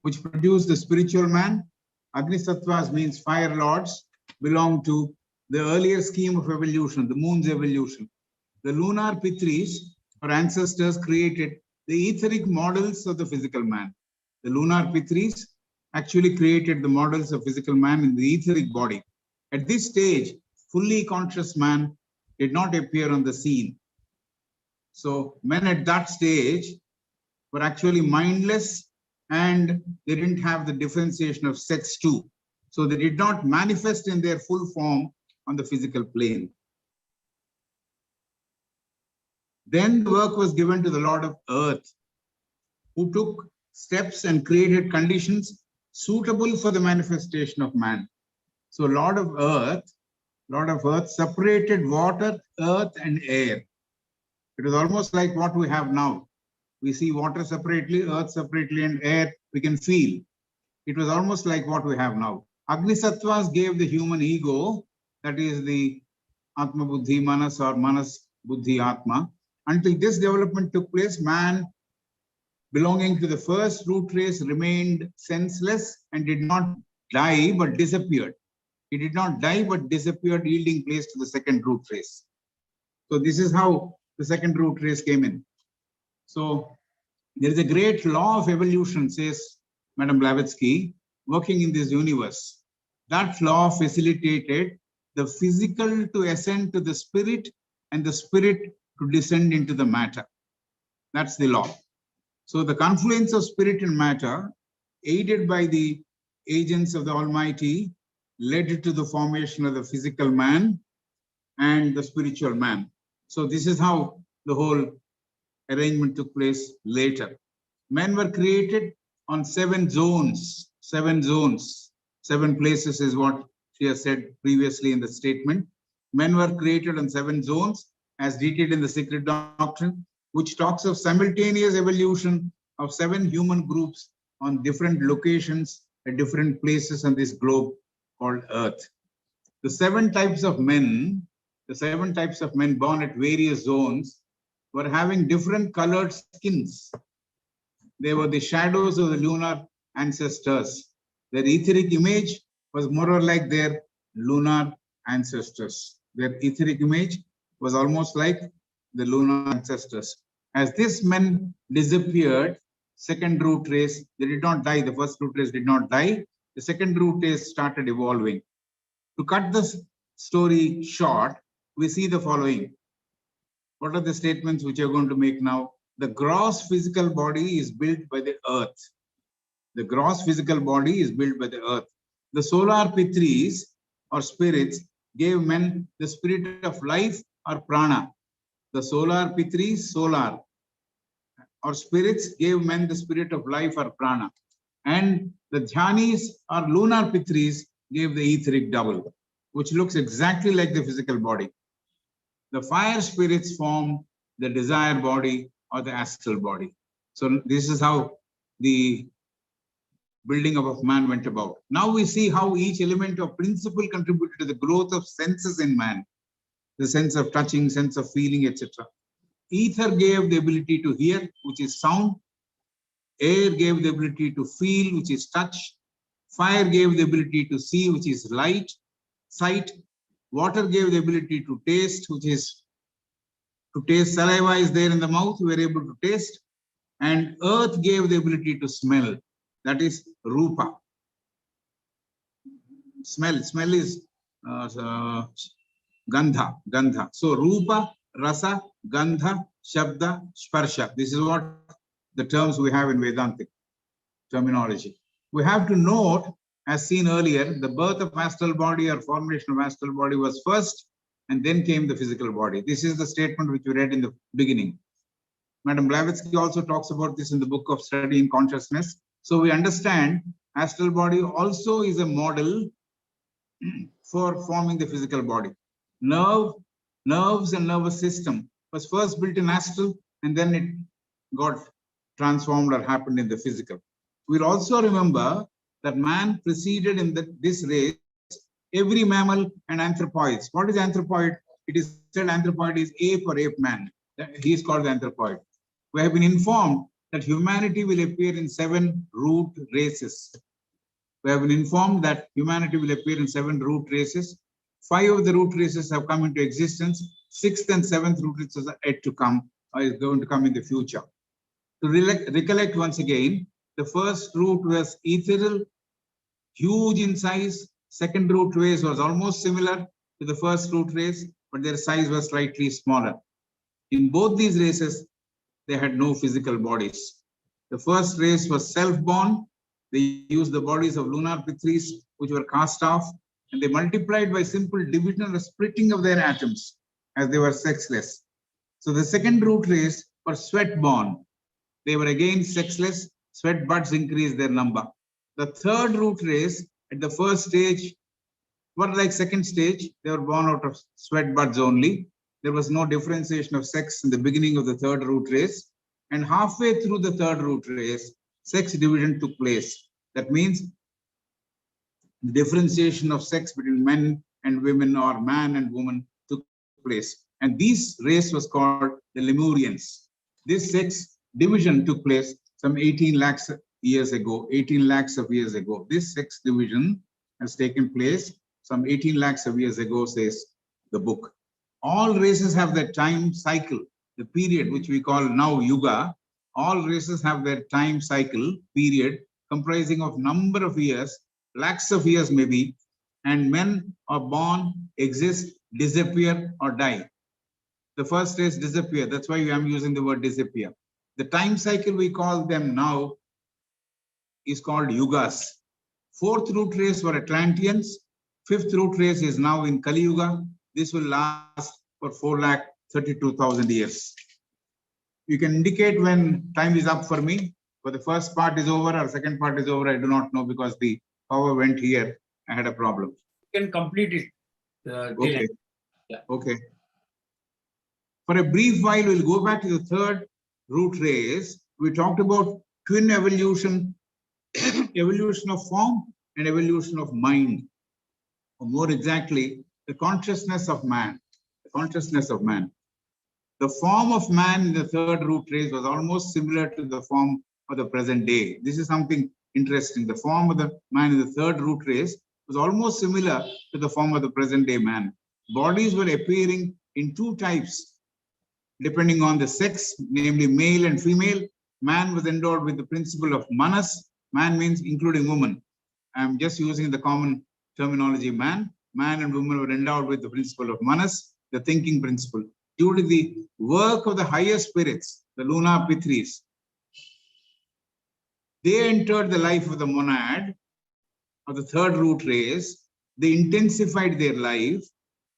which produce the spiritual man. Agnisattvas means fire lords, belong to the earlier scheme of evolution, the moon's evolution. The lunar pitris, or ancestors, created the etheric models of the physical man. The lunar pitris actually created the models of physical man in the etheric body. At this stage, fully conscious man did not appear on the scene. So men at that stage were actually mindless, and they didn't have the differentiation of sex too. So they did not manifest in their full form on the physical plane. Then the work was given to the Lord of Earth, who took steps and created conditions suitable for the manifestation of man. So Lord of Earth separated water, earth, and air. It was almost like what we have now. We see water separately, earth separately, and air we can feel. It was almost like what we have now. Agnisattvas gave the human ego, that is the atma buddhi manas or manas buddhi atma. Until this development took place, man belonging to the first root race remained senseless and did not die but disappeared. He did not die but disappeared, yielding place to the second root race. So this is how the second root race came in. So there is a great law of evolution, says Madam Blavatsky, working in this universe. That law facilitated the physical to ascend to the spirit and the spirit to descend into the matter. That's the law. So the confluence of spirit and matter, aided by the agents of the Almighty, led to the formation of the physical man and the spiritual man. So this is how the whole arrangement took place later. Men were created on 7 zones. 7 zones. 7 places is what she has said previously in the statement. Men were created on 7 zones as detailed in the secret doctrine, which talks of simultaneous evolution of 7 human groups on different locations at different places on this globe called Earth. The 7 types of men, born at various zones, were having different colored skins. They were the shadows of the lunar ancestors. Their etheric image was more or like their lunar ancestors. Their etheric image was almost like the lunar ancestors. As these men disappeared, second root race, they did not die. The first root race did not die. The second root race started evolving. To cut this story short, we see the following. What are the statements which you're going to make now? The gross physical body is built by the earth. The gross physical body is built by the earth. The solar pitris or spirits gave men the spirit of life or prana. The solar pitris, solar or spirits gave men the spirit of life or prana. And the dhyanis or lunar pitris gave the etheric double, which looks exactly like the physical body. The fire spirits form the desire body or the astral body. So this is how the building of man went about. Now we see how each element or principle contributed to the growth of senses in man. The sense of touching, sense of feeling, etc. Ether gave the ability to hear, which is sound. Air gave the ability to feel, which is touch. Fire gave the ability to see, which is light, sight. Water gave the ability to taste, which is to taste. Saliva is there in the mouth, we are able to taste. And earth gave the ability to smell, that is rupa. Smell is gandha. So rupa, rasa, gandha, shabda, sparsha. This is what the terms we have in Vedantic terminology. We have to note, as seen earlier, the birth of astral body or formation of astral body was first, and then came the physical body. This is the statement which we read in the beginning. Madam Blavatsky also talks about this in the book of Study in Consciousness. So we understand astral body also is a model for forming the physical body. Nerves and nervous system was first built in astral, and then it got transformed or happened in the physical. We'll also remember that man preceded in this race every mammal and anthropoids. What is anthropoid? It is said anthropoid is ape or ape man. He is called the anthropoid. We have been informed that humanity will appear in 7 root races. We have been informed that humanity will appear in 7 root races. 5 of the root races have come into existence. 6th and 7th root races are yet to come, or is going to come in the future. To recollect once again, the first root was ethereal, huge in size. Second root race was almost similar to the first root race, but their size was slightly smaller. In both these races, they had no physical bodies. The first race was self-born. They used the bodies of lunar pitris, which were cast off, and they multiplied by simple division or splitting of their atoms, as they were sexless. So the second root race were sweat-born. They were again sexless. Sweat buds increased their number. The third root race at the first stage were like second stage. They were born out of sweat buds only. There was no differentiation of sex in the beginning of the third root race. And halfway through the third root race, sex division took place. That means the differentiation of sex between men and women or man and woman took place. And this race was called the Lemurians. This sex division took place some 18 lakhs years ago, 18 lakhs of years ago. This sex division has taken place some 18 lakhs of years ago, says the book. All races have their time cycle, the period which we call now Yuga. All races have their time cycle period comprising of number of years, lakhs of years maybe, and men are born, exist, disappear, or die. The first race disappear. That's why I'm using the word disappear. The time cycle we call them now is called yugas. Fourth root race were Atlanteans. Fifth root race is now in Kali Yuga. This will last for 4,32,000 years. You can indicate when time is up for me, but the first part is over or second part is over. I do not know because the power went here. I had a problem. You can complete it. Okay. Yeah. Okay. For a brief while, we'll go back to the third root race. We talked about twin evolution, evolution of form and evolution of mind. Or more exactly, the consciousness of man. The consciousness of man. The form of man in the third root race was almost similar to the form of the present day. This is something interesting. The form of the man in the third root race was almost similar to the form of the present day man. Bodies were appearing in two types, depending on the sex, namely male and female. Man was endowed with the principle of manas. Man means including woman. I'm just using the common terminology man. Man and woman were endowed with the principle of manas, the thinking principle. Due to the work of the higher spirits, the lunar pitris, they entered the life of the monad, of the third root race. They intensified their life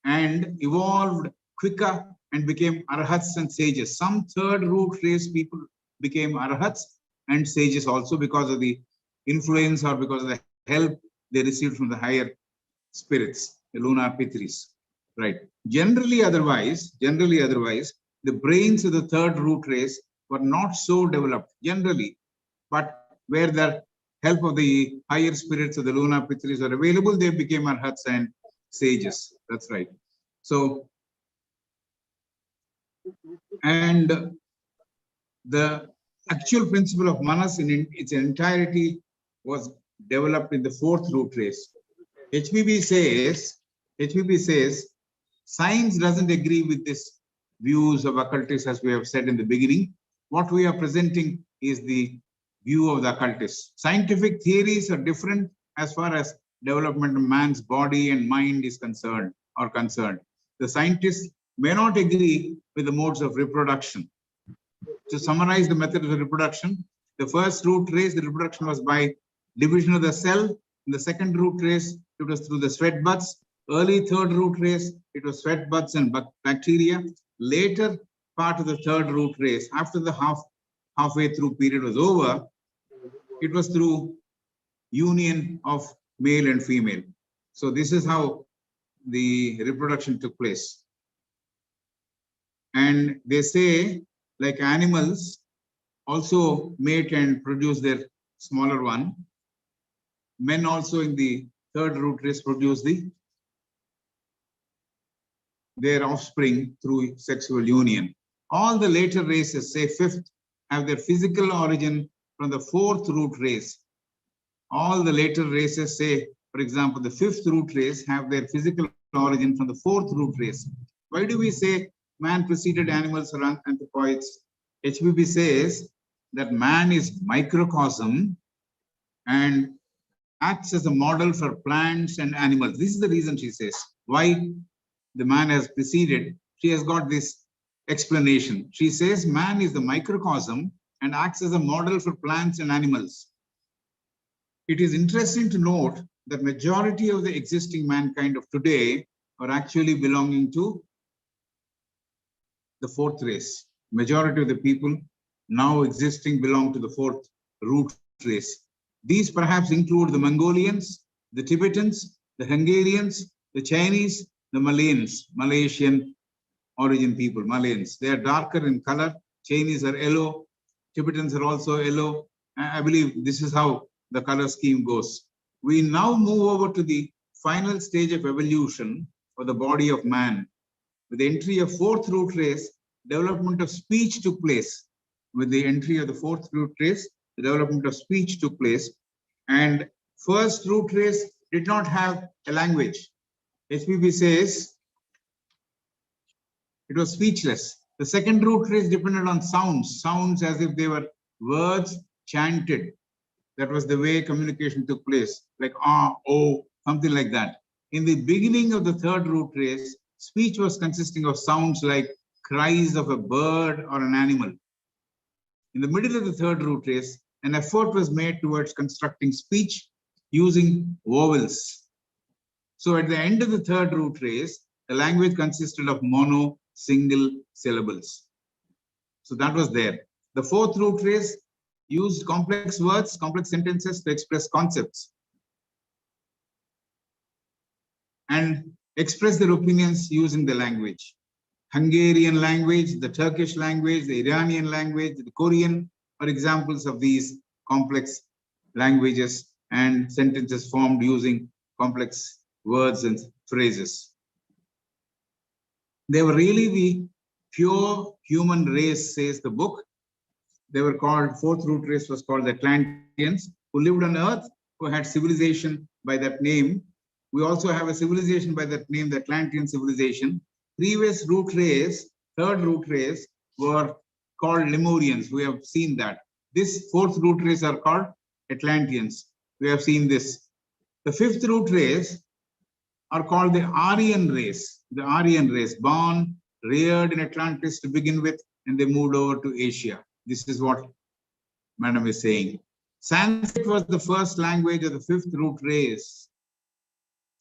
and evolved quicker and became arhats and sages. Some third root race people became arhats and sages also because of the influence or because of the help they received from the higher spirits, the lunar pitris. Right. Generally otherwise, the brains of the third root race were not so developed generally, but where the help of the higher spirits of the lunar pitris are available, they became arhats and sages. That's right. So, and the actual principle of manas in its entirety was developed in the fourth root race. HPB says science doesn't agree with this views of occultists, as we have said in the beginning. What we are presenting is the view of the occultists. Scientific theories are different as far as development of man's body and mind is concerned. The scientists may not agree with the modes of reproduction. To summarize the method of reproduction, the first root race, the reproduction was by division of the cell. In the second root race, it was through the sweat buds. Early third root race, it was sweat buds and bacteria. Later part of the third root race, after the halfway through period was over, it was through union of male and female. So this is how the reproduction took place. And they say, like animals also mate and produce their smaller one, men also in the third root race produce their offspring through sexual union. All the later races, say fifth, have their physical origin from the fourth root race. All the later races, say, for example, the fifth root race, have their physical origin from the fourth root race. Why do we say man preceded animals or anthropoids? HBB says that man is microcosm and acts as a model for plants and animals. This is the reason she says why the man has preceded. She has got this explanation. She says man is the microcosm and acts as a model for plants and animals. It is interesting to note that majority of the existing mankind of today are actually belonging to the fourth race. Majority of the people now existing belong to the fourth root race. These perhaps include the Mongolians, the Tibetans, the Hungarians, the Chinese, the Malayans, Malaysian origin people, Malayans. They are darker in color. Chinese are yellow. Tibetans are also yellow. I believe this is how the color scheme goes. We now move over to the final stage of evolution for the body of man. With the entry of fourth root race, development of speech took place. With the entry of the fourth root race, the development of speech took place. And first root race did not have a language. HPB says it was speechless. The second root race depended on sounds as if they were words chanted. That was the way communication took place, like ah, oh, something like that. In the beginning of the third root race, speech was consisting of sounds like cries of a bird or an animal. In the middle of the third root race, an effort was made towards constructing speech using vowels. So at the end of the third root race, the language consisted of mono, single syllables. So that was there. The fourth root race used complex words, complex sentences to express concepts and express their opinions using the language. Hungarian language, the Turkish language, the Iranian language, the Korean are examples of these complex languages and sentences formed using complex words and phrases. They were really the pure human race, says the book. They were called, fourth root race was called the Atlanteans, who lived on Earth, who had civilization by that name. We also have a civilization by that name, the Atlantean civilization. Previous root race, third root race, were called Lemurians. We have seen that. This fourth root race are called Atlanteans. We have seen this. The fifth root race are called the Aryan race. The Aryan race, born, reared in Atlantis to begin with, and they moved over to Asia. This is what Madam is saying. Sanskrit was the first language of the fifth root race.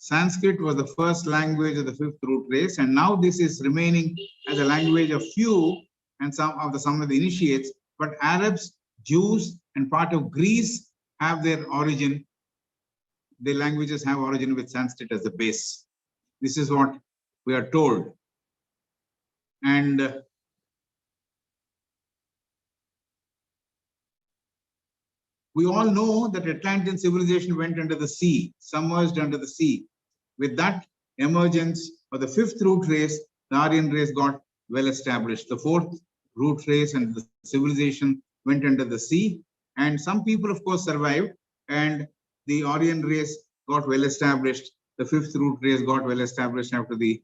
Sanskrit was the first language of the fifth root race, and now this is remaining as a language of few and some of the initiates. But Arabs, Jews, and part of Greece have their origin. The languages have origin with Sanskrit as the base. This is what we are told. And we all know that Atlantean civilization went under the sea, submerged under the sea. With that emergence of the fifth root race, the Aryan race got well established. The fourth root race and the civilization went under the sea. And some people, of course, survived, and the Aryan race got well established. The fifth root race got well established after the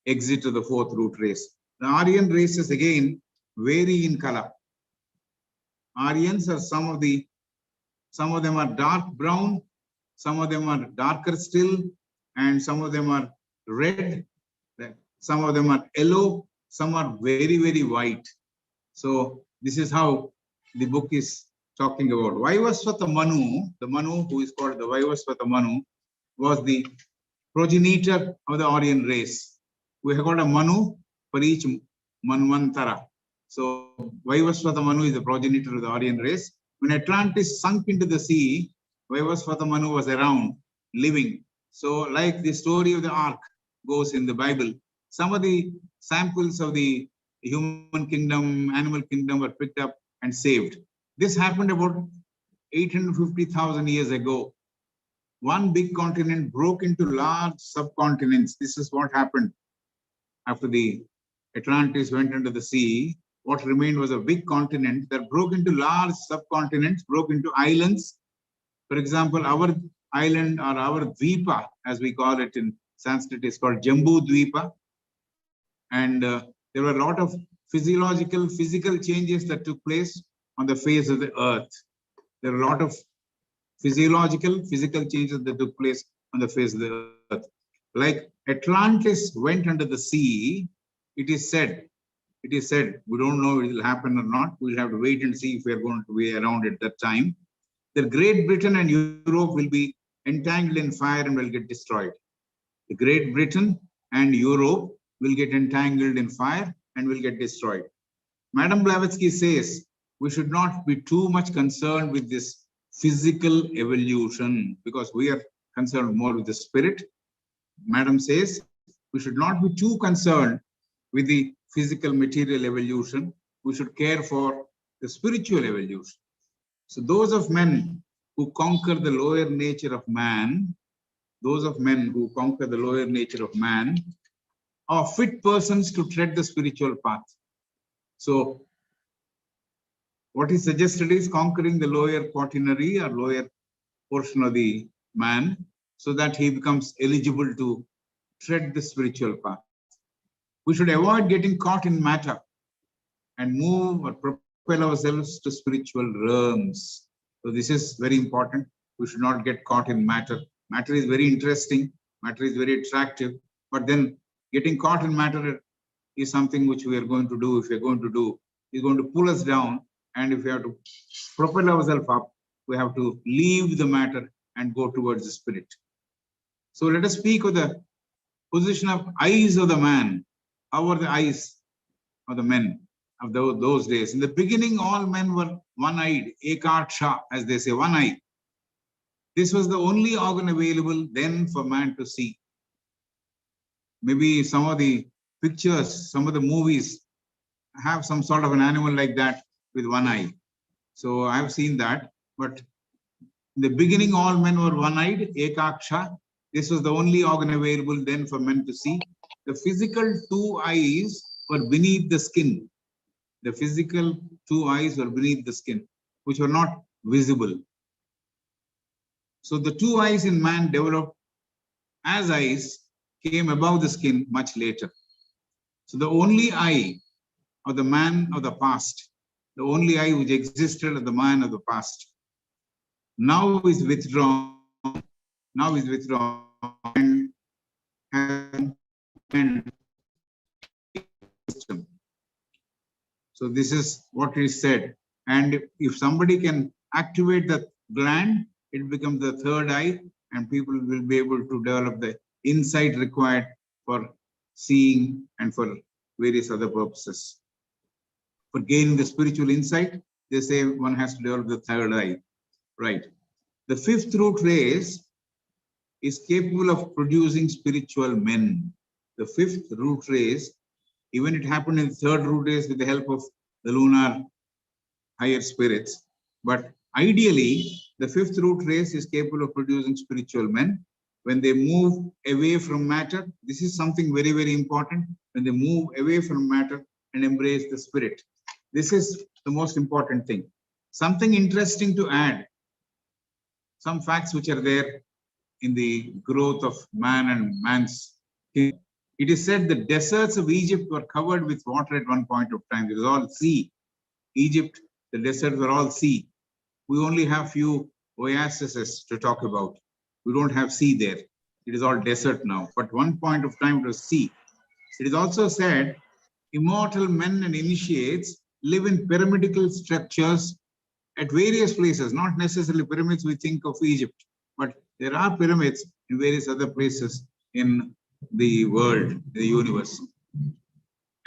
exit of the fourth root race. The Aryan races again vary in color. Aryans are some of them are dark brown, some of them are darker still, and some of them are red, some of them are yellow, some are very, very white. So this is how the book is talking about. Vaivasvata Manu, the Manu who is called the Vaivasvata Manu, was the progenitor of the Aryan race. We have got a Manu for each Manvantara. So Vaivasvata Manu is the progenitor of the Aryan race. When Atlantis sunk into the sea, Vaivasvata Manu was around, living. So like the story of the ark goes in the Bible, some of the samples of the human kingdom, animal kingdom were picked up and saved. This happened about 850,000 years ago. One big continent broke into large subcontinents. This is what happened after the Atlantis went into the sea. What remained was a big continent that broke into large subcontinents, broke into islands. For example, our island or our Dvipa, as we call it in Sanskrit, is called Jambu Dvipa. And there were a lot of physical changes that took place on the face of the earth. There are a lot of physical changes that took place on the face of the earth. Like Atlantis went under the sea, it is said, we don't know if it will happen or not. We'll have to wait and see if we are going to be around at that time. The Great Britain and Europe will be entangled in fire and will get destroyed. The Great Britain and Europe will get entangled in fire and will get destroyed. Madam Blavatsky says we should not be too much concerned with this physical evolution because we are concerned more with the spirit. Madam says we should not be too concerned with the physical material evolution. We should care for the spiritual evolution. So those of men who conquer the lower nature of man, are fit persons to tread the spiritual path. So what is suggested is conquering the lower quaternary or lower portion of the man so that he becomes eligible to tread the spiritual path. We should avoid getting caught in matter and move or propel ourselves to spiritual realms. So this is very important. We should not get caught in matter. Matter is very interesting, Matter is very attractive, but then getting caught in matter is something which we are going to do. If we are going to do, is going to pull us down. And if we have to propel ourselves up, we have to leave the matter and go towards the spirit. So let us speak of the position of eyes of the man. How are the eyes of the men of those days? In the beginning, all men were one-eyed, ekaksha, as they say, one eye. This was the only organ available then for man to see. Maybe some of the pictures, some of the movies have some sort of an animal like that with one eye. So I have seen that. But in the beginning, all men were one-eyed, ekaksha. This was the only organ available then for men to see. The physical two eyes were beneath the skin. The physical two eyes were beneath the skin, which were not visible. So the two eyes in man developed as eyes came above the skin much later. So the only eye of the man of the past, the only eye which existed of the man of the past, now is withdrawn. Now is withdrawn and so this is what is said. And if somebody can activate the gland, it becomes the third eye, and people will be able to develop the insight required for seeing and for various other purposes. For gaining the spiritual insight, they say one has to develop the third eye, right? The fifth root race is capable of producing spiritual men. The fifth root race, even it happened in the third root race with the help of the lunar higher spirits, but ideally, the fifth root race is capable of producing spiritual men. When they move away from matter, this is something very, very important. When they move away from matter and embrace the spirit, this is the most important thing. Something interesting to add, some facts which are there in the growth of man and man's. It is said the deserts of Egypt were covered with water at one point of time. It was all sea. Egypt, the deserts were all sea. We only have few oases to talk about. We don't have sea there. It is all desert now. But one point of time it was sea. It is also said immortal men and initiates live in pyramidical structures at various places, not necessarily pyramids we think of Egypt, but there are pyramids in various other places in the world, the universe.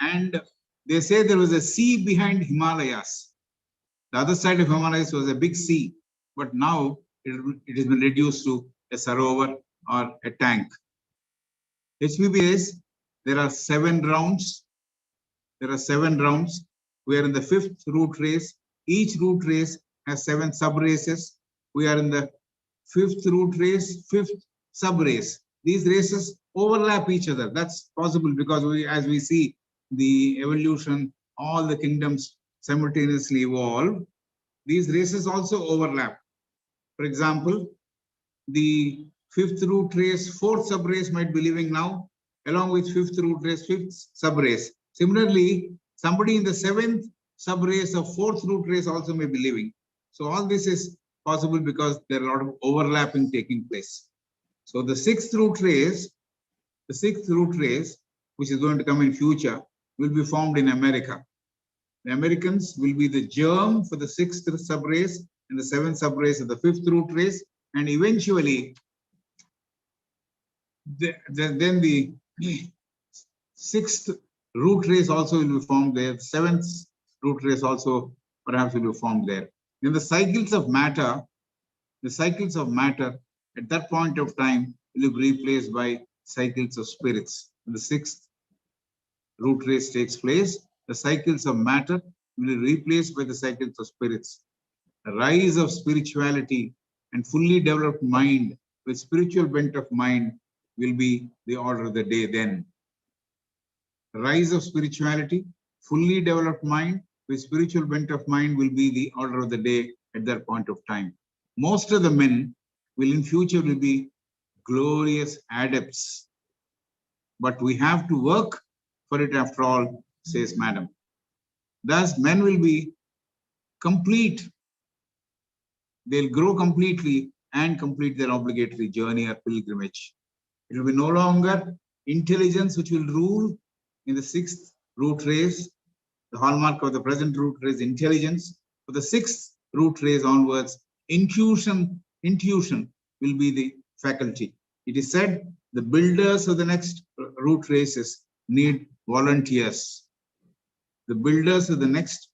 And they say there was a sea behind Himalayas. The other side of Himalayas was a big sea, but now it has been reduced to a sarovar or a tank. HPB says there are 7 rounds. There are 7 rounds. We are in the 5th root race. Each root race has 7 sub-races. We are in the 5th root race, 5th sub-race. These races overlap each other. That's possible because as we see the evolution, all the kingdoms simultaneously evolve. These races also overlap. For example, the 5th root race, 4th sub-race might be living now, along with 5th root race, 5th sub-race. Similarly, somebody in the 7th sub-race of 4th root race also may be living. So all this is possible because there are a lot of overlapping taking place. So the 6th root race, which is going to come in future, will be formed in America. The Americans will be the germ for the 6th sub-race and the 7th sub-race of the 5th root race, and eventually then the 6th root race also will be formed there. 7th root race also perhaps will be formed there. Then the cycles of matter at that point of time will be replaced by cycles of spirits. When the 6th root race takes place, the cycles of matter will be replaced by the cycles of spirits. The rise of spirituality and fully developed mind with spiritual bent of mind will be the order of the day then. The rise of spirituality, fully developed mind with spiritual bent of mind will be the order of the day at that point of time. Most of the men will in future will be glorious adepts. But we have to work for it after all, says Madam. Thus, men will be complete. They'll grow completely and complete their obligatory journey or pilgrimage. It will be no longer intelligence which will rule in the sixth root race. The hallmark of the present root race, intelligence. For the sixth root race onwards, intuition will be the faculty. It is said the builders of the next root races need volunteers. The builders of the next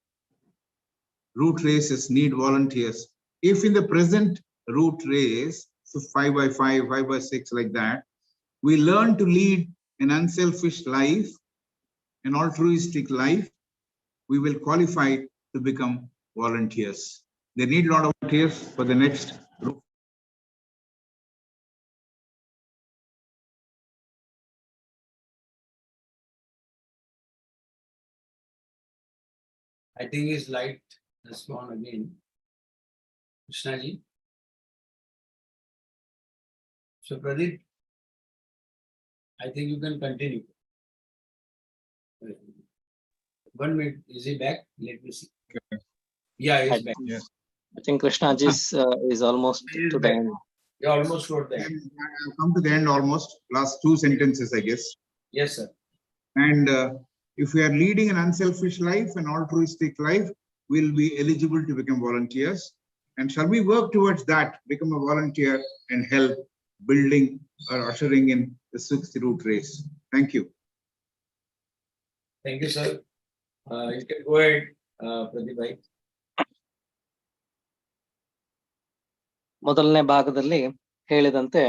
root races need volunteers. If in the present root race, so 5 by 5, 5 by 6, like that, we learn to lead an unselfish life, an altruistic life, we will qualify to become volunteers. They need a lot of volunteers for the next root. I think his light has gone again. Krishna ji. So Pradeep, I think you can continue. 1 minute, is he back? Let me see. Yeah, he's back. Yes. I think Krishna ji is almost He is to the back. end. You almost wrote that. I've come to the end almost, last 2 sentences, I guess. Yes, sir. And if we are leading an unselfish life, an altruistic life, we'll be eligible to become volunteers. And shall we work towards that, become a volunteer and help building or ushering in the sixth root race? Thank you. Thank you, sir. You can go ahead, Pradeep bhai. ಮೊದಲನೇ ಭಾಗದಲ್ಲಿ ಹೇಳಿದಂತೆ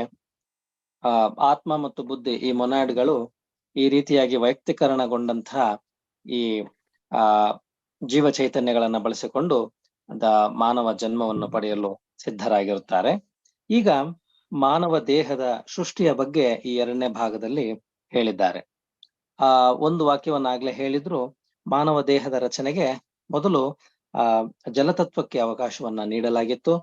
ಆತ್ಮ ಮತ್ತು ಬುದ್ಧಿ ಈ ಮೊನಾಡ್ಗಳು ಈ ರೀತಿಯಾಗಿ ವೈಯಕ್ತೀಕರಣಗೊಂಡಂತಹ ಈ ಜೀವ ಚೈತನ್ಯಗಳನ್ನ ಬಳಸಿಕೊಂಡು ಮಾನವ ಜನ್ಮವನ್ನು ಪಡೆಯಲು ಸಿದ್ಧರಾಗಿರುತ್ತಾರೆ. ಈಗ ಮಾನವ ದೇಹದ ಸೃಷ್ಟಿಯ ಬಗ್ಗೆ ಈ 2ನೇ ಭಾಗದಲ್ಲಿ ಹೇಳಿದ್ದಾರೆ. ಒಂದು ವಾಕ್ಯವನ್ನಾಗ್ಲೇ ಹೇಳಿದ್ರು, ಮಾನವ ದೇಹದ ರಚನೆಗೆ ಮೊದಲು ಜಲತತ್ವಕ್ಕೆ ಅವಕಾಶವನ್ನ ನೀಡಲಾಗಿತ್ತು.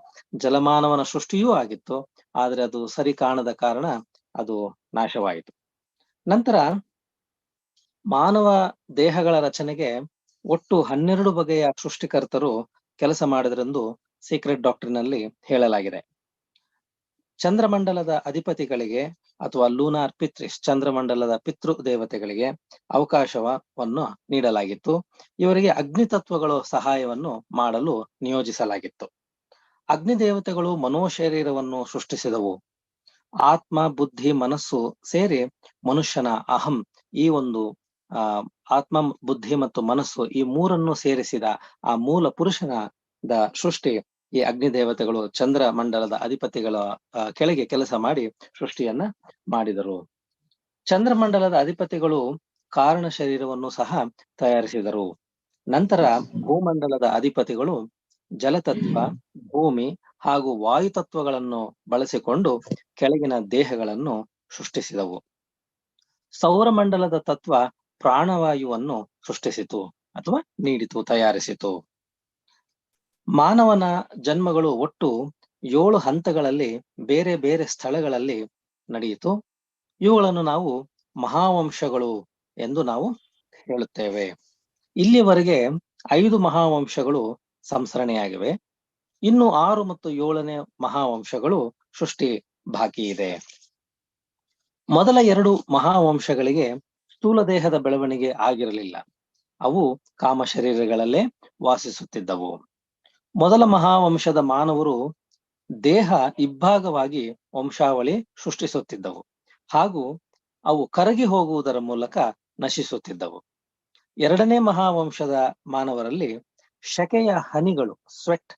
ಜಲಮಾನವನ ಸೃಷ್ಟಿಯೂ ಆಗಿತ್ತು, ಆದ್ರೆ ಅದು ಸರಿ ಕಾಣದ ಕಾರಣ ಅದು ನಾಶವಾಯಿತು. ನಂತರ ಮಾನವ ದೇಹಗಳ ರಚನೆಗೆ ಒಟ್ಟು 12 ಬಗೆಯ ಸೃಷ್ಟಿಕರ್ತರು ಕೆಲಸ ಮಾಡಿದ್ರೆಂದು ಸೀಕ್ರೆಟ್ ಡಾಕ್ಟ್ರಿನ್ ಅಲ್ಲಿ ಹೇಳಲಾಗಿದೆ. ಚಂದ್ರಮಂಡಲದ ಅಧಿಪತಿಗಳಿಗೆ ಅಥವಾ ಲೂನಾರ್ ಪಿತ್ರಿಸ್, ಚಂದ್ರಮಂಡಲದ ಪಿತೃ ದೇವತೆಗಳಿಗೆ ಅವಕಾಶವನ್ನು ನೀಡಲಾಗಿತ್ತು. ಇವರಿಗೆ ಅಗ್ನಿತತ್ವಗಳು ಸಹಾಯವನ್ನು ಮಾಡಲು ನಿಯೋಜಿಸಲಾಗಿತ್ತು. ಅಗ್ನಿ ದೇವತೆಗಳು ಮನೋಶರೀರವನ್ನು ಸೃಷ್ಟಿಸಿದವು. ಆತ್ಮ, ಬುದ್ಧಿ, ಮನಸ್ಸು ಸೇರಿ ಮನುಷ್ಯನ ಅಹಂ, ಈ ಒಂದು ಆತ್ಮ, ಬುದ್ಧಿ ಮತ್ತು ಮನಸ್ಸು ಈ 3 ಸೇರಿಸಿದ ಆ ಮೂಲ ಪುರುಷನ ಸೃಷ್ಟಿ ಈ ಅಗ್ನಿ ದೇವತೆಗಳು ಚಂದ್ರ ಮಂಡಲದ ಅಧಿಪತಿಗಳ ಕೆಳಗೆ ಕೆಲಸ ಮಾಡಿ ಸೃಷ್ಟಿಯನ್ನ ಮಾಡಿದರು. ಚಂದ್ರಮಂಡಲದ ಅಧಿಪತಿಗಳು ಕಾರಣ ಶರೀರವನ್ನು ಸಹ ತಯಾರಿಸಿದರು. ನಂತರ ಭೂಮಂಡಲದ ಅಧಿಪತಿಗಳು ಜಲತತ್ವ, ಭೂಮಿ ಹಾಗೂ ವಾಯುತತ್ವಗಳನ್ನು ಬಳಸಿಕೊಂಡು ಕೆಳಗಿನ ದೇಹಗಳನ್ನು ಸೃಷ್ಟಿಸಿದವು. ಸೌರಮಂಡಲದ ತತ್ವ ಪ್ರಾಣವಾಯುವನ್ನು ಸೃಷ್ಟಿಸಿತು ಅಥವಾ ನೀಡಿತು, ತಯಾರಿಸಿತು. ಮಾನವನ ಜನ್ಮಗಳು ಒಟ್ಟು 7 ಹಂತಗಳಲ್ಲಿ ಬೇರೆ ಬೇರೆ ಸ್ಥಳಗಳಲ್ಲಿ ನಡೆಯಿತು. ಇವುಗಳನ್ನು ನಾವು ಮಹಾವಂಶಗಳು ಎಂದು ನಾವು ಹೇಳುತ್ತೇವೆ. ಇಲ್ಲಿವರೆಗೆ 5 ಮಹಾವಂಶಗಳು ಸಂಸ್ಕರಣೆಯಾಗಿವೆ. ಇನ್ನು 6 ಮತ್ತು 7ನೇ ಮಹಾವಂಶಗಳು ಸೃಷ್ಟಿ ಬಾಕಿ ಇದೆ. ಮೊದಲ 2 ಮಹಾವಂಶಗಳಿಗೆ ಸ್ಥೂಲ ದೇಹದ ಬೆಳವಣಿಗೆ ಆಗಿರಲಿಲ್ಲ. ಅವು ಕಾಮ ಶರೀರಗಳಲ್ಲೇ ವಾಸಿಸುತ್ತಿದ್ದವು. ಮೊದಲ ಮಹಾವಂಶದ ಮಾನವರು ದೇಹ ಇಬ್ಬಾಗವಾಗಿ ವಂಶಾವಳಿ ಸೃಷ್ಟಿಸುತ್ತಿದ್ದವು ಹಾಗೂ ಅವು ಕರಗಿ ಹೋಗುವುದರ ಮೂಲಕ ನಶಿಸುತ್ತಿದ್ದವು. 2ನೇ ಮಹಾವಂಶದ ಮಾನವರಲ್ಲಿ ಶಕೆಯ ಹನಿಗಳು, ಸ್ವೆಟ್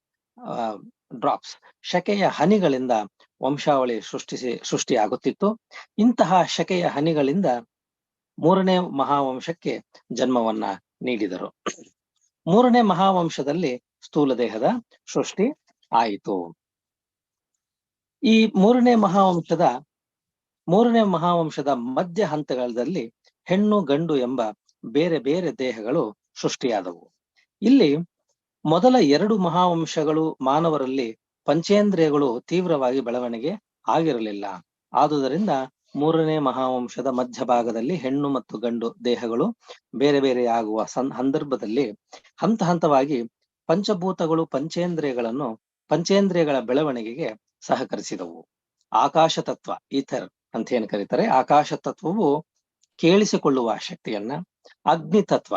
ಡ್ರಾಪ್ಸ್, ಶಕೆಯ ಹನಿಗಳಿಂದ ವಂಶಾವಳಿ ಸೃಷ್ಟಿಯಾಗುತ್ತಿತ್ತು. ಇಂತಹ ಶಕೆಯ ಹನಿಗಳಿಂದ 3ನೇ ಮಹಾವಂಶಕ್ಕೆ ಜನ್ಮವನ್ನ ನೀಡಿದರು. 3ನೇ ಮಹಾವಂಶದಲ್ಲಿ ಸ್ಥೂಲ ದೇಹದ ಸೃಷ್ಟಿ ಆಯಿತು. ಈ 3ನೇ ಮಹಾವಂಶದ ಮಧ್ಯ ಹಂತಗಳಲ್ಲಿ ಹೆಣ್ಣು ಗಂಡು ಎಂಬ ಬೇರೆ ಬೇರೆ ದೇಹಗಳು ಸೃಷ್ಟಿಯಾದವು. ಇಲ್ಲಿ ಮೊದಲ 2 ಮಹಾವಂಶಗಳು ಮಾನವರಲ್ಲಿ ಪಂಚೇಂದ್ರಿಯಗಳು ತೀವ್ರವಾಗಿ ಬೆಳವಣಿಗೆ ಆಗಿರಲಿಲ್ಲ. ಆದುದರಿಂದ 3ನೇ ಮಹಾವಂಶದ ಮಧ್ಯಭಾಗದಲ್ಲಿ ಹೆಣ್ಣು ಮತ್ತು ಗಂಡು ದೇಹಗಳು ಬೇರೆ ಬೇರೆ ಆಗುವ ಸಂದರ್ಭದಲ್ಲಿ ಹಂತ ಹಂತವಾಗಿ ಪಂಚಭೂತಗಳು ಪಂಚೇಂದ್ರಿಯಗಳ ಬೆಳವಣಿಗೆಗೆ ಸಹಕರಿಸಿದವು. ಆಕಾಶ ತತ್ವ, ಈಥರ್ ಅಂತ ಏನ್ ಕರೀತಾರೆ. ಆಕಾಶ ತತ್ವವು ಕೇಳಿಸಿಕೊಳ್ಳುವ ಶಕ್ತಿಯನ್ನ, ಅಗ್ನಿ ತತ್ವ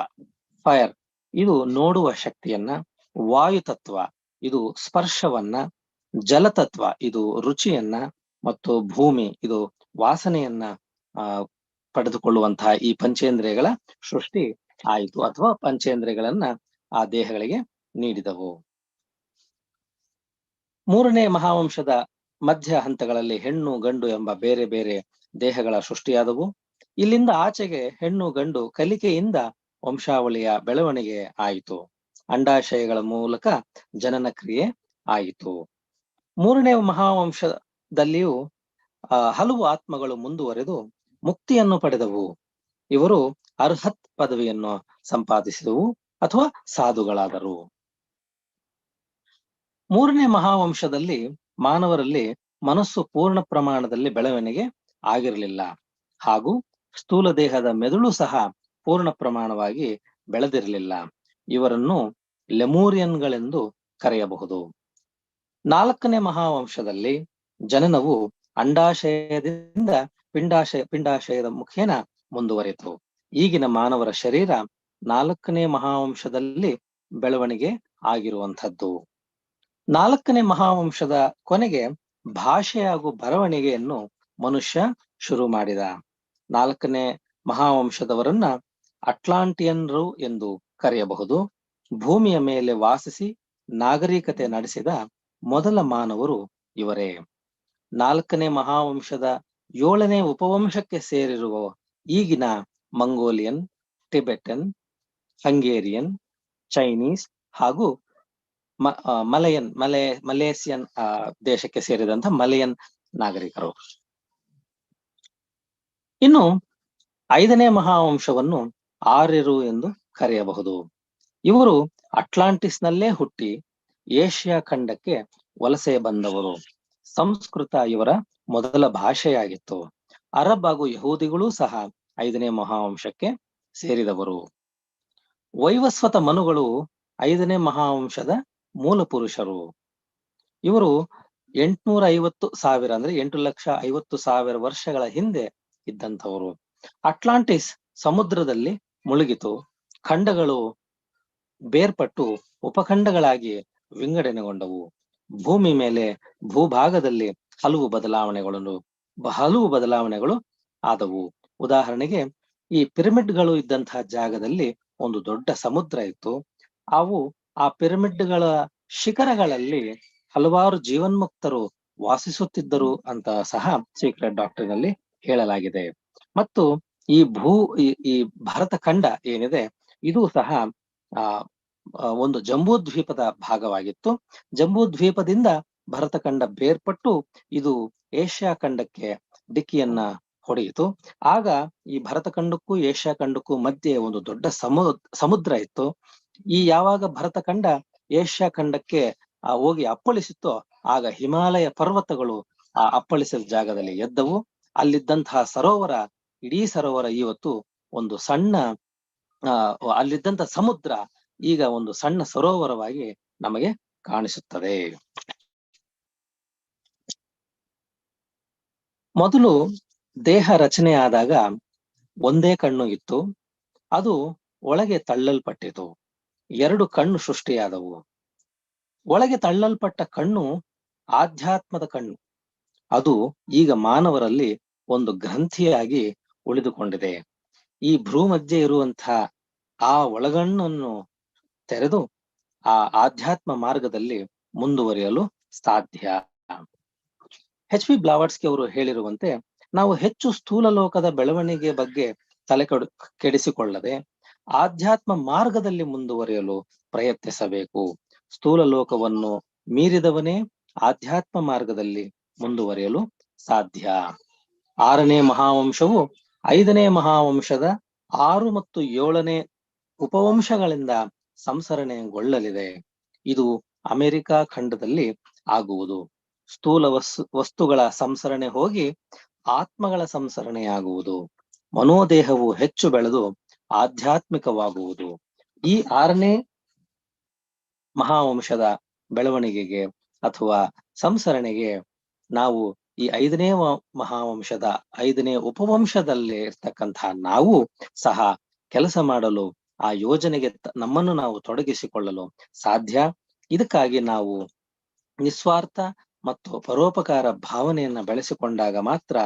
ಫೈರ್ ಇದು ನೋಡುವ ಶಕ್ತಿಯನ್ನ, ವಾಯು ತತ್ವ ಇದು ಸ್ಪರ್ಶವನ್ನ, ಜಲತತ್ವ ಇದು ರುಚಿಯನ್ನ, ಮತ್ತು ಭೂಮಿ ಇದು ವಾಸನೆಯನ್ನ ಪಡೆದುಕೊಳ್ಳುವಂತಹ ಈ ಪಂಚೇಂದ್ರಿಯಗಳ ಸೃಷ್ಟಿ ಆಯಿತು, ಅಥವಾ ಪಂಚೇಂದ್ರಿಯಗಳನ್ನ ಆ ದೇಹಗಳಿಗೆ ನೀಡಿದವು. ಮೂರನೇ ಮಹಾವಂಶದ ಮಧ್ಯ ಹಂತಗಳಲ್ಲಿ ಹೆಣ್ಣು ಗಂಡು ಎಂಬ ಬೇರೆ ಬೇರೆ ದೇಹಗಳ ಸೃಷ್ಟಿಯಾದವು. ಇಲ್ಲಿಂದ ಆಚೆಗೆ ಹೆಣ್ಣು ಗಂಡು ಕಲಿಕೆಯಿಂದ ವಂಶಾವಳಿಯ ಬೆಳವಣಿಗೆ ಆಯಿತು. ಅಂಡಾಶಯಗಳ ಮೂಲಕ ಜನನ ಕ್ರಿಯೆ ಆಯಿತು. ಮೂರನೇ ಮಹಾವಂಶದಲ್ಲಿಯೂ ಹಲವು ಆತ್ಮಗಳು ಮುಂದುವರೆದು ಮುಕ್ತಿಯನ್ನು ಪಡೆದವು. ಇವರು ಅರ್ಹತ್ ಪದವಿಯನ್ನು ಸಂಪಾದಿಸಿದವು ಅಥವಾ ಸಾಧುಗಳಾದರು. ಮೂರನೇ ಮಹಾವಂಶದಲ್ಲಿ ಮಾನವರಲ್ಲಿ ಮನಸ್ಸು ಪೂರ್ಣ ಪ್ರಮಾಣದಲ್ಲಿ ಬೆಳವಣಿಗೆ ಆಗಿರಲಿಲ್ಲ, ಹಾಗೂ ಸ್ಥೂಲ ದೇಹದ ಮೆದುಳು ಸಹ ಪೂರ್ಣ ಪ್ರಮಾಣವಾಗಿ ಬೆಳೆದಿರಲಿಲ್ಲ. ಇವರನ್ನು ಲೆಮೂರಿಯನ್ಗಳೆಂದು ಕರೆಯಬಹುದು. ನಾಲ್ಕನೇ ಮಹಾವಂಶದಲ್ಲಿ ಜನನವು ಅಂಡಾಶಯದಿಂದ ಪಿಂಡಾಶಯದ ಮುಖೇನ ಮುಂದುವರಿತು. ಈಗಿನ ಮಾನವರ ಶರೀರ ನಾಲ್ಕನೇ ಮಹಾವಂಶದಲ್ಲಿ ಬೆಳವಣಿಗೆ ಆಗಿರುವಂಥದ್ದು. ನಾಲ್ಕನೇ ಮಹಾವಂಶದ ಕೊನೆಗೆ ಭಾಷೆ ಹಾಗೂ ಬರವಣಿಗೆಯನ್ನು ಮನುಷ್ಯ ಶುರು ಮಾಡಿದ. ನಾಲ್ಕನೇ ಮಹಾವಂಶದವರನ್ನ ಅಟ್ಲಾಂಟಿಯನ್ರು ಎಂದು ಕರೆಯಬಹುದು. ಭೂಮಿಯ ಮೇಲೆ ವಾಸಿಸಿ ನಾಗರಿಕತೆ ನಡೆಸಿದ ಮೊದಲ ಮಾನವರು ಇವರೇ. ನಾಲ್ಕನೇ ಮಹಾವಂಶದ 7ನೇ ಉಪವಂಶಕ್ಕೆ ಸೇರಿರುವ ಈಗಿನ ಮಂಗೋಲಿಯನ್, ಟಿಬೆಟನ್, ಹಂಗೇರಿಯನ್, ಚೈನೀಸ್ ಹಾಗೂ ಮಲೇಸಿಯನ್ ದೇಶಕ್ಕೆ ಸೇರಿದಂತ ಮಲಯನ್ ನಾಗರಿಕರು. ಇನ್ನು 5ನೇ ಮಹಾವಂಶವನ್ನು ಆರ್ಯರು ಎಂದು ಕರೆಯಬಹುದು. ಇವರು ಅಟ್ಲಾಂಟಿಸ್ನಲ್ಲೇ ಹುಟ್ಟಿ ಏಷ್ಯಾ ಖಂಡಕ್ಕೆ ವಲಸೆ ಬಂದವರು. ಸಂಸ್ಕೃತ ಇವರ ಮೊದಲ ಭಾಷೆಯಾಗಿತ್ತು. ಅರಬ್ ಹಾಗೂ ಯಹೂದಿಗಳೂ ಸಹ 5ನೇ ಮಹಾವಂಶಕ್ಕೆ ಸೇರಿದವರು. ವೈವಸ್ವತ ಮನುಗಳು 5ನೇ ಮಹಾವಂಶದ ಮೂಲ ಪುರುಷರು. ಇವರು 850,000 ಅಂದ್ರೆ 8,50,000 ವರ್ಷಗಳ ಹಿಂದೆ ಇದ್ದಂಥವರು. ಅಟ್ಲಾಂಟಿಸ್ ಸಮುದ್ರದಲ್ಲಿ ಮುಳುಗಿತು. ಖಂಡಗಳು ಬೇರ್ಪಟ್ಟು ಉಪಖಂಡಗಳಾಗಿ ವಿಂಗಡಣೆಗೊಂಡವು. ಭೂಮಿ ಮೇಲೆ ಭೂಭಾಗದಲ್ಲಿ ಹಲವು ಬದಲಾವಣೆಗಳು ಆದವು. ಉದಾಹರಣೆಗೆ ಈ ಪಿರಮಿಡ್ಗಳು ಇದ್ದಂತಹ ಜಾಗದಲ್ಲಿ ಒಂದು ದೊಡ್ಡ ಸಮುದ್ರ ಇತ್ತು. ಆ ಪಿರಮಿಡ್ಗಳ ಶಿಖರಗಳಲ್ಲಿ ಹಲವಾರು ಜೀವನ್ಮುಕ್ತರು ವಾಸಿಸುತ್ತಿದ್ದರು ಅಂತ ಸಹ ಸೀಕ್ರೆಟ್ ಡಾಕ್ಟ್ರಿನ್ ಅಲ್ಲಿ ಹೇಳಲಾಗಿದೆ. ಮತ್ತು ಈ ಭಾರತ ಖಂಡ ಏನಿದೆ ಇದು ಸಹ ಒಂದು ಜಂಬೂ ದ್ವೀಪದ ಭಾಗವಾಗಿತ್ತು. ಜಂಬೂ ದ್ವೀಪದಿಂದ ಭರತ ಖಂಡ ಬೇರ್ಪಟ್ಟು ಇದು ಏಷ್ಯಾ ಖಂಡಕ್ಕೆ ಡಿಕ್ಕಿಯನ್ನ ಹೊಡೆಯಿತು. ಆಗ ಈ ಭರತ ಖಂಡಕ್ಕೂ ಏಷ್ಯಾ ಖಂಡಕ್ಕೂ ಮಧ್ಯೆ ಒಂದು ದೊಡ್ಡ ಸಮುದ್ರ ಇತ್ತು. ಯಾವಾಗ ಭರತ ಖಂಡ ಏಷ್ಯಾ ಖಂಡಕ್ಕೆ ಹೋಗಿ ಅಪ್ಪಳಿಸಿತ್ತೋ ಆಗ ಹಿಮಾಲಯ ಪರ್ವತಗಳು ಆ ಅಪ್ಪಳಿಸಿದ ಜಾಗದಲ್ಲಿ ಎದ್ದವು. ಅಲ್ಲಿದ್ದಂತಹ ಇಡೀ ಸರೋವರ ಇವತ್ತು ಒಂದು ಸಣ್ಣ ಅಲ್ಲಿದ್ದಂತ ಸಮುದ್ರ ಈಗ ಒಂದು ಸಣ್ಣ ಸರೋವರವಾಗಿ ನಮಗೆ ಕಾಣಿಸುತ್ತದೆ. ಮೊದಲು ದೇಹ ರಚನೆ ಆದಾಗ ಒಂದೇ ಕಣ್ಣು ಇತ್ತು. ಅದು ಒಳಗೆ ತಳ್ಳಲ್ಪಟ್ಟಿತು. 2 ಕಣ್ಣು ಸೃಷ್ಟಿಯಾದವು. ಒಳಗೆ ತಳ್ಳಲ್ಪಟ್ಟ ಕಣ್ಣು ಆಧ್ಯಾತ್ಮದ ಕಣ್ಣು. ಅದು ಈಗ ಮಾನವರಲ್ಲಿ ಒಂದು ಗ್ರಂಥಿಯಾಗಿ ಉಳಿದುಕೊಂಡಿದೆ. ಈ ಭ್ರೂಮಧ್ಯೆ ಇರುವಂತಹ ಆ ಒಳಗಣ್ಣನ್ನು ತೆರೆದು ಆ ಆಧ್ಯಾತ್ಮ ಮಾರ್ಗದಲ್ಲಿ ಮುಂದುವರಿಯಲು ಸಾಧ್ಯ. ಎಚ್ ಪಿ ಬ್ಲಾವಟ್ಸ್ಕಿ ಅವರು ಹೇಳಿರುವಂತೆ ನಾವು ಹೆಚ್ಚು ಸ್ಥೂಲ ಲೋಕದ ಬೆಳವಣಿಗೆ ಬಗ್ಗೆ ತಲೆ ಕೆಡಿಸಿಕೊಳ್ಳದೆ ಆಧ್ಯಾತ್ಮ ಮಾರ್ಗದಲ್ಲಿ ಮುಂದುವರಿಯಲು ಪ್ರಯತ್ನಿಸಬೇಕು. ಸ್ಥೂಲ ಲೋಕವನ್ನು ಮೀರಿದವನೇ ಆಧ್ಯಾತ್ಮ ಮಾರ್ಗದಲ್ಲಿ ಮುಂದುವರಿಯಲು ಸಾಧ್ಯ. 6ನೇ ಮಹಾವಂಶವು 5ನೇ ಮಹಾವಂಶದ 6 ಮತ್ತು 7ನೇ ಉಪವಂಶಗಳಿಂದ ಸಂಸರಣೆಗೊಳ್ಳಲಿದೆ. ಇದು ಅಮೆರಿಕಾ ಖಂಡದಲ್ಲಿ ಆಗುವುದು. ಸ್ಥೂಲ ವಸ್ತುಗಳ ಸಂಸರಣೆ ಹೋಗಿ ಆತ್ಮಗಳ ಸಂಸರಣೆಯಾಗುವುದು. ಮನೋದೇಹವು ಹೆಚ್ಚು ಬೆಳೆದು ಆಧ್ಯಾತ್ಮಿಕವಾಗುವುದು. ಈ 6ನೇ ಮಹಾವಂಶದ ಬೆಳವಣಿಗೆಗೆ ಅಥವಾ ಸಂಸರಣೆಗೆ ನಾವು ಈ 5ನೇ ಮಹಾವಂಶದ 5ನೇ ಉಪವಂಶದಲ್ಲಿ ಇರ್ತಕ್ಕಂತಹ ನಾವು ಸಹ ಕೆಲಸ ಮಾಡಲು ಆ ಯೋಜನೆಗೆ ನಮ್ಮನ್ನು ನಾವು ತೊಡಗಿಸಿಕೊಳ್ಳಲು ಸಾಧ್ಯ. ಇದಕ್ಕಾಗಿ ನಾವು ನಿಸ್ವಾರ್ಥ ಮತ್ತು ಪರೋಪಕಾರ ಭಾವನೆಯನ್ನ ಬೆಳೆಸಿಕೊಂಡಾಗ ಮಾತ್ರ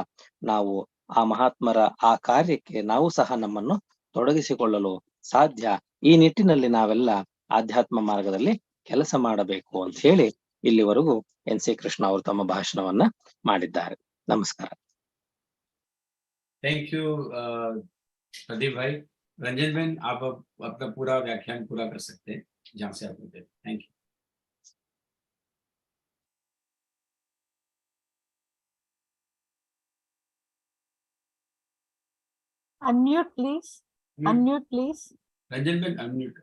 ನಾವು ಆ ಮಹಾತ್ಮರ ಆ ಕಾರ್ಯಕ್ಕೆ ನಾವು ಸಹ ನಮ್ಮನ್ನು ತೊಡಗಿಸಿಕೊಳ್ಳಲು ಸಾಧ್ಯ. ಈ ನಿಟ್ಟಿನಲ್ಲಿ ನಾವೆಲ್ಲ ಆಧ್ಯಾತ್ಮ ಮಾರ್ಗದಲ್ಲಿ ಕೆಲಸ ಮಾಡಬೇಕು ಅಂತ ಹೇಳಿ ಇಲ್ಲಿವರೆಗೂ ಎನ್ ಸಿ ಕೃಷ್ಣ ಅವರು ತಮ್ಮ ಭಾಷಣವನ್ನ ಮಾಡಿದ್ದಾರೆ. ನಮಸ್ಕಾರ. थैंक यू प्रदीप भाई. रंजन बहन, आप अब अपना पूरा व्याख्यान पूरा कर सकते हैं जहाँ से आप होते. Thank you. Unmute, please. Unmute, please. Ranjan बहन अनम्यूट.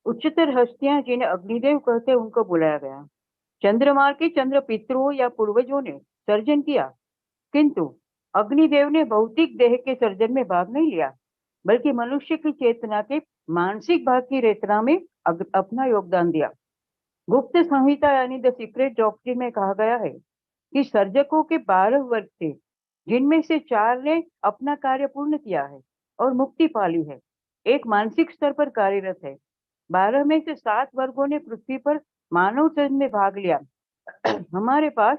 उच्चतर हस्तियां जिन्हें अग्निदेव कहते हैं उनको बुलाया गया. चंद्रमा के चंद्र पितरों या पूर्वजों ने सर्जन किया, किंतु अग्निदेव ने भौतिक देह के सर्जन में भाग नहीं लिया, बल्कि मनुष्य की चेतना के मानसिक भाग की रचना में अपना योगदान दिया. गुप्त संहिता यानी द सीक्रेट डॉक्ट्रिन में कहा गया है कि सर्जकों के 12 वर्ग थे, जिनमें से 4 ने अपना कार्य पूर्ण किया है और मुक्ति पाली है. एक मानसिक स्तर पर कार्यरत है. 12 में से 7 वर्गों ने पृथ्वी पर मानव सर्जन में भाग लिया. हमारे पास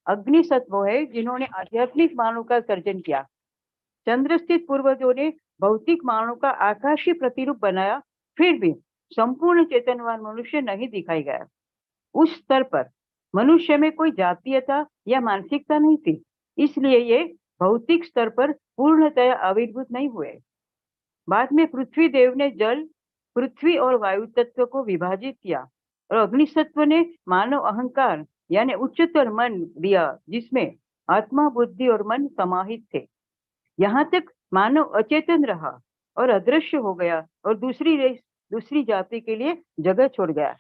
अग्नि सत्व है जिन्होंने आध्यात्मिक मानव का सर्जन किया. चंद्र स्थित पूर्वजों ने भौतिक मानव का आकाशीय प्रतिरूप बनाया, फिर भी संपूर्ण चेतनवान मनुष्य नहीं दिखाई गया. उस स्तर पर मनुष्य में कोई जातीयता या मानसिकता नहीं थी, इसलिए ये भौतिक स्तर पर पूर्णतया आविर्भूत नहीं हुए. बाद में पृथ्वी देव ने जल, पृथ्वी और वायु तत्व को विभाजित किया और अग्नि सत्व ने मानव अहंकार यानी उच्चतर मन दिया, जिसमें आत्मा, बुद्धि और मन समाहित थे. यहाँ तक मानव अचेतन रहा और अदृश्य हो गया और दूसरी जाति के लिए जगह छोड़ गया.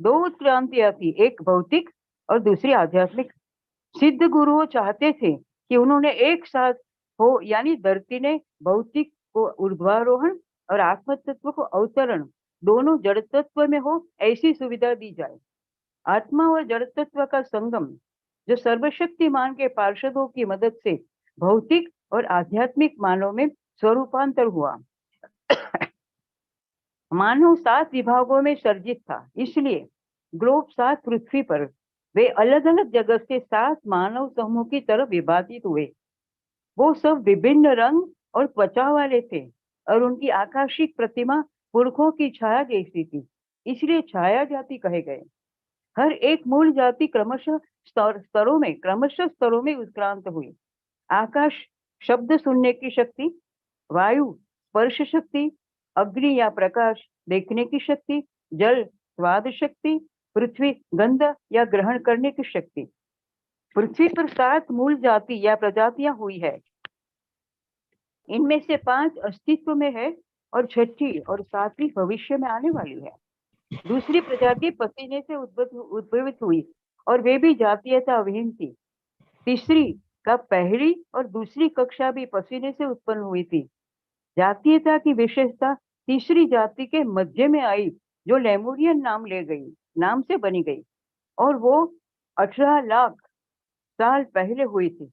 2 उत्क्रांतियां थी, एक भौतिक और दूसरी आध्यात्मिक. सिद्ध गुरुओं चाहते थे कि उन्होंने एक साथ हो, यानी धरती ने भौतिक को ऊर्ध्वारोहण और आत्म तत्व को अवतरण दोनों जड़ तत्व में हो, ऐसी सुविधा दी जाए. आत्मा और जड़ तत्व का संगम जो सर्वशक्तिमान के पार्षदों की मदद से भौतिक और आध्यात्मिक मानव में स्वरूपांतर हुआ. मानव 7 विभागों में सर्जित था, इसलिए ग्लोब 7 पृथ्वी पर वे अलग अलग जगत से 7 मानव समूह की तरफ विभाजित हुए. वो सब विभिन्न रंग और त्वचा वाले थे और उनकी आकाशिक प्रतिमा पुरखों की छाया जैसी थी, इसलिए छाया जाति कहे गए. हर एक मूल जाति क्रमशः स्तरों में उत्क्रांत हुई. आकाश शब्द सुनने की शक्ति, वायु स्पर्श शक्ति, अग्नि या प्रकाश देखने की शक्ति, जल स्वाद शक्ति, पृथ्वी गंध या ग्रहण करने की शक्ति. पृथ्वी पर 7 मूल जाति या प्रजातियां हुई है. इनमें से 5 अस्तित्व में है और 6ठी और 7वीं भविष्य में आने वाली है. दूसरी प्रजाति पसीने से उद्भवित हुई और वे भी जातीयता विहीन थी. तीसरी का पहली और दूसरी कक्षा भी पसीने से उत्पन्न हुई थी. जातीयता की विशेषता तीसरी जाति के मध्य में आई, जो लेमुरियन नाम से बनी गई और वो 18 लाख साल पहले हुई थी.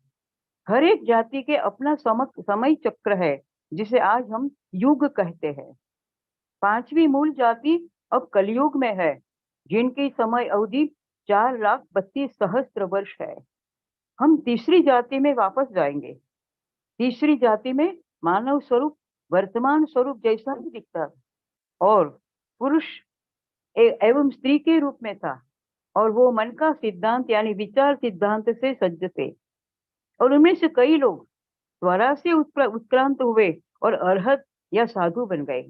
हर एक जाति के अपना समय चक्र है, जिसे आज हम युग कहते हैं. 5वीं मूल जाति अब कलयुग में है, जिनकी समय अवधि 4,32,000 वर्ष है. हम तीसरी जाति में वापस जाएंगे. तीसरी जाति में मानव स्वरूप वर्तमान स्वरूप जैसा ही दिखता है और पुरुष एवं स्त्री के रूप में था, और वो मन का सिद्धांत यानी विचार सिद्धांत से सज्ज थे. और उनमें से कई लोग त्वरा से उत्क्रांत हुए और अरहत या साधु बन गए.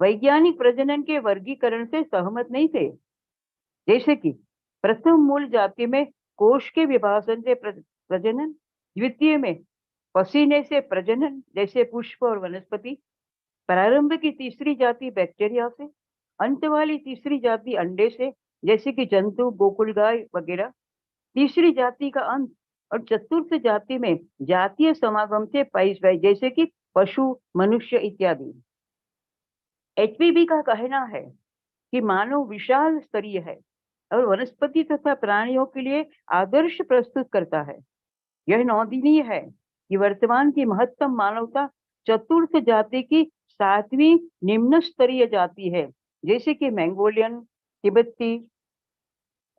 वैज्ञानिक प्रजनन के वर्गीकरण से सहमत नहीं थे. जैसे कि प्रथम मूल जाति में कोश के विभाजन से प्रजनन, द्वितीय में पसीने से प्रजनन जैसे पुष्प और वनस्पति, प्रारंभ की तीसरी जाति बैक्टीरिया से, अंत वाली तीसरी जाति अंडे से जैसे कि जंतु, गोकुल गाय वगैरह. तीसरी जाति का अंत और चतुर्थ जाति में जातीय समागम से पैदा जैसे कि पशु, मनुष्य इत्यादि. HPB का कहना है कि मानव विशाल स्तरीय है. और वनस्पति तथा प्राणियों के लिए आदर्श प्रस्तुत करता है। यह नोंदनीय है कि वर्तमान की महत्तम मानवता चतुर्थ जाति की 7वीं निम्न स्तरीय जाति है, जैसे कि मंगोलियन, तिब्बती,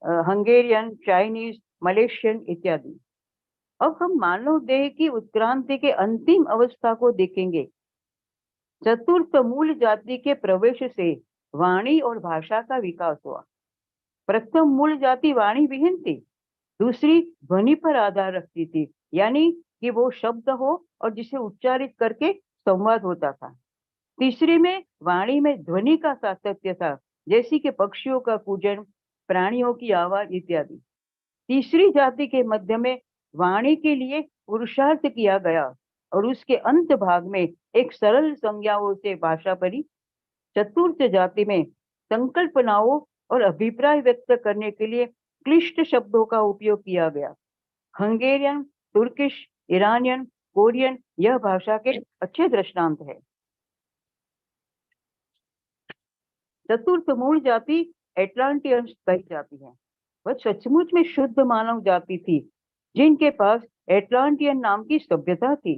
हंगेरियन, चाइनीज, मलेशियन इत्यादि। अब हम मानव देह की उत्क्रांति के अंतिम अवस्था को देखेंगे। चतुर्थ मूल जाति के प्रवेश से वाणी और भाषा का विकास हुआ। प्रथम मूल जाति वाणी विहीन थी, दूसरी ध्वनि पर आधार रखती थी, यानी कि वो शब्द हो और जिसे उच्चारित करके संवाद होता था। तीसरी में वाणी में ध्वनि का सातत्य था, जैसे कि पक्षियों का कूजन, प्राणियों की आवाज इत्यादि। तीसरी जाति के मध्य में वाणी के लिए पुरुषार्थ किया गया और उसके अंत भाग में एक सरल संज्ञाओं से भाषा बनी। चतुर्थ जाति में संकल्पनाओं और अभिप्राय व्यक्त करने के लिए क्लिष्ट शब्दों का उपयोग किया गया। हंगेरियन, तुर्किश, ईरानियन, कोरियन यह भाषा के अच्छे दृष्टांत है। चतुर्थ मूल जाति एटलांटियंस कही जाती है। वह सचमुच में शुद्ध मानव जाति थी, जिनके पास एटलांटियन नाम की सभ्यता थी।